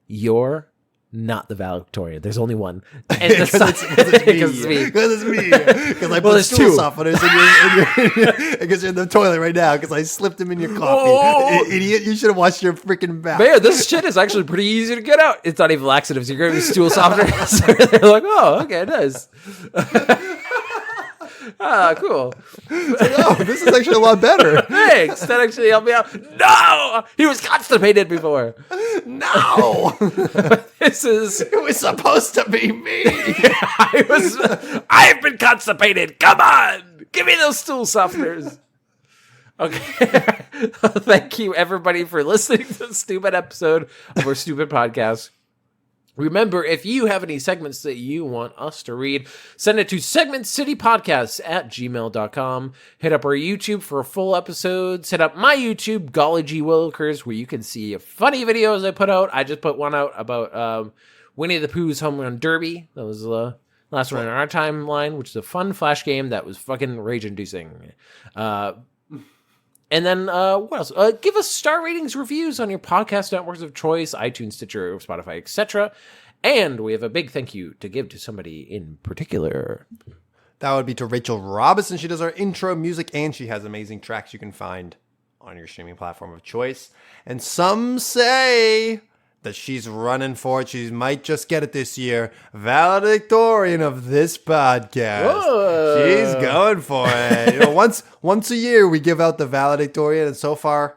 you're not the valedictorian. There's only one. And Because it's me. Because I put stool softeners because you're in the toilet right now because I slipped them in your coffee. Idiot, you should have watched your freaking back. Man, this shit is actually pretty easy to get out. It's not even laxatives. You're going to be stool softeners. They're like, oh, okay, nice. Cool. Oh, this is actually a lot better. Thanks. That actually helped me out. No! He was constipated before. No! It was supposed to be me. I've been constipated. Come on! Give me those stool softeners. Okay. Thank you, everybody, for listening to the stupid episode of our stupid podcast. Remember, if you have any segments that you want us to read, send it to segmentcitypodcasts@gmail.com. Hit up our YouTube for full episodes. Hit up my YouTube, Golly G. Willikers, where you can see funny videos I put out. I just put one out about Winnie the Pooh's Home Run Derby. That was the last one in our timeline, which is a fun flash game that was fucking rage-inducing. And then, what else? Give us star ratings, reviews on your podcast networks of choice, iTunes, Stitcher, Spotify, etc. And we have a big thank you to give to somebody in particular. That would be to Rachel Robinson. She does our intro music, and she has amazing tracks you can find on your streaming platform of choice. And some say that she's running for it. She might just get it this year. Valedictorian of this podcast. Whoa. She's going for it. Once a year we give out the valedictorian, and so far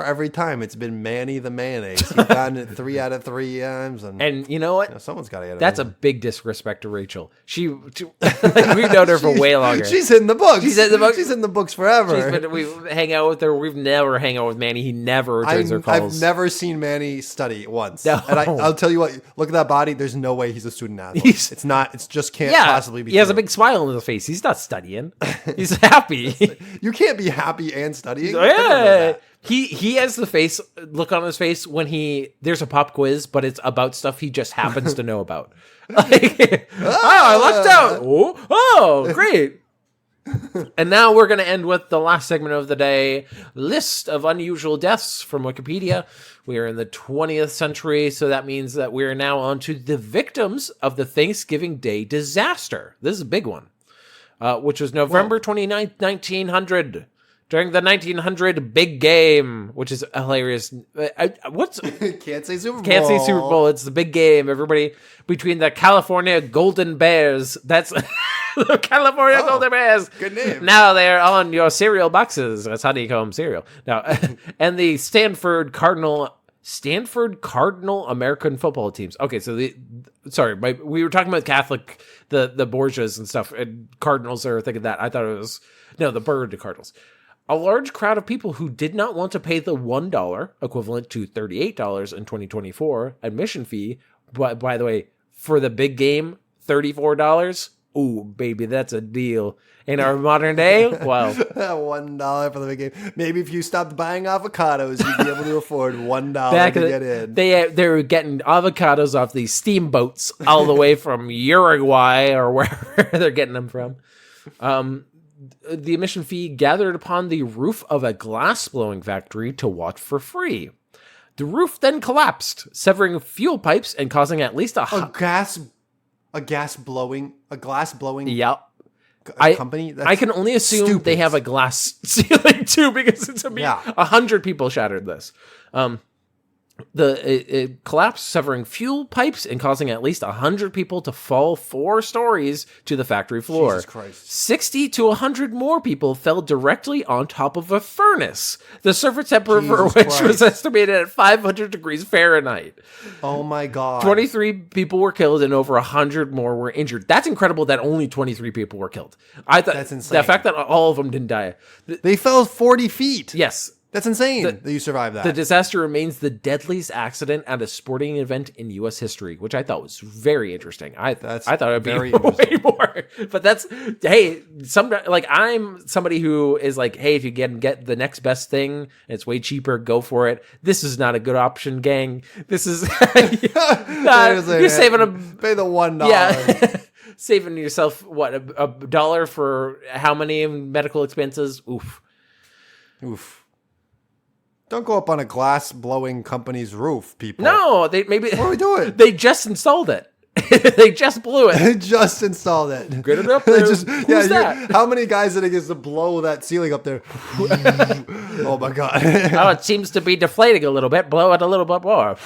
every time it's been Manny the mayonnaise. He's gotten it 3 out of 3 times, and you know what? Someone's got to get it. That's a big disrespect to Rachel. She like, we've known her for way longer. She's in the books. She's in the books. She's in the books forever. We hang out with her. We've never hang out with Manny. He never returns her calls. I've never seen Manny study once. No. And I'll tell you what. Look at that body. There's no way he's a student athlete. It's not. It's just can't possibly be. He has a big smile on his face. He's not studying. He's happy. You can't be happy and studying. Yeah. He has the look on his face when there's a pop quiz, but it's about stuff he just happens to know about. Like, I lucked out. Oh, great. And now we're going to end with the last segment of the day, list of unusual deaths from Wikipedia. We are in the 20th century, so that means that we are now on to the victims of the Thanksgiving Day disaster. This is a big one, which was November 29th, 1900. during the 1900 big game, which is hilarious. What's Can't say Super Bowl. Can't say Super Bowl. It's the big game. Everybody between the California Golden Bears. That's the California Golden Bears. Good name. Now they're on your cereal boxes. That's honeycomb cereal. Now, and the Stanford Cardinal American football teams. Okay, so we were talking about Catholic, the Borgias and stuff, and Cardinals are thinking that. I thought it was the bird Cardinals. A large crowd of people who did not want to pay the $1, equivalent to $38 in 2024 admission fee. But by the way, for the big game, $34. Ooh, baby, that's a deal. In our modern day, wow. $1 for the big game. Maybe if you stopped buying avocados, you'd be able to afford $1 to get in. They were getting avocados off these steamboats all the way from Uruguay or wherever they're getting them from. The admission fee gathered upon the roof of a glass-blowing factory to watch for free. The roof then collapsed, severing fuel pipes and causing at least a glass blowing Yep. company. I can only assume stupid. they have a glass ceiling too, because it's 100 people shattered this. It collapsed, severing fuel pipes and causing at least 100 people to fall 4 stories to the factory floor. Jesus Christ. 60 to 100 more people fell directly on top of a furnace, the surface temperature for which was estimated at 500 degrees Fahrenheit. Oh my God. 23 people were killed and over 100 more were injured. That's incredible that only 23 people were killed. I thought that's insane. The fact that all of them didn't die. They fell 40 feet. Yes. That's insane that you survived that. The disaster remains the deadliest accident at a sporting event in U.S. history, which I thought was very interesting. I thought it would be way more. But I'm somebody who is like, hey, if you get the next best thing and it's way cheaper, go for it. This is not a good option, gang. This is you're saving pay the $1. Yeah. Saving yourself $1 for how many medical expenses? Oof. Don't go up on a glass blowing company's roof, people. No, what are we doing? They just installed it. They just blew it. They just installed it. Get it up there. Who's that? How many guys did it get to blow that ceiling up there? Oh my God. Oh, it seems to be deflating a little bit. Blow it a little bit more.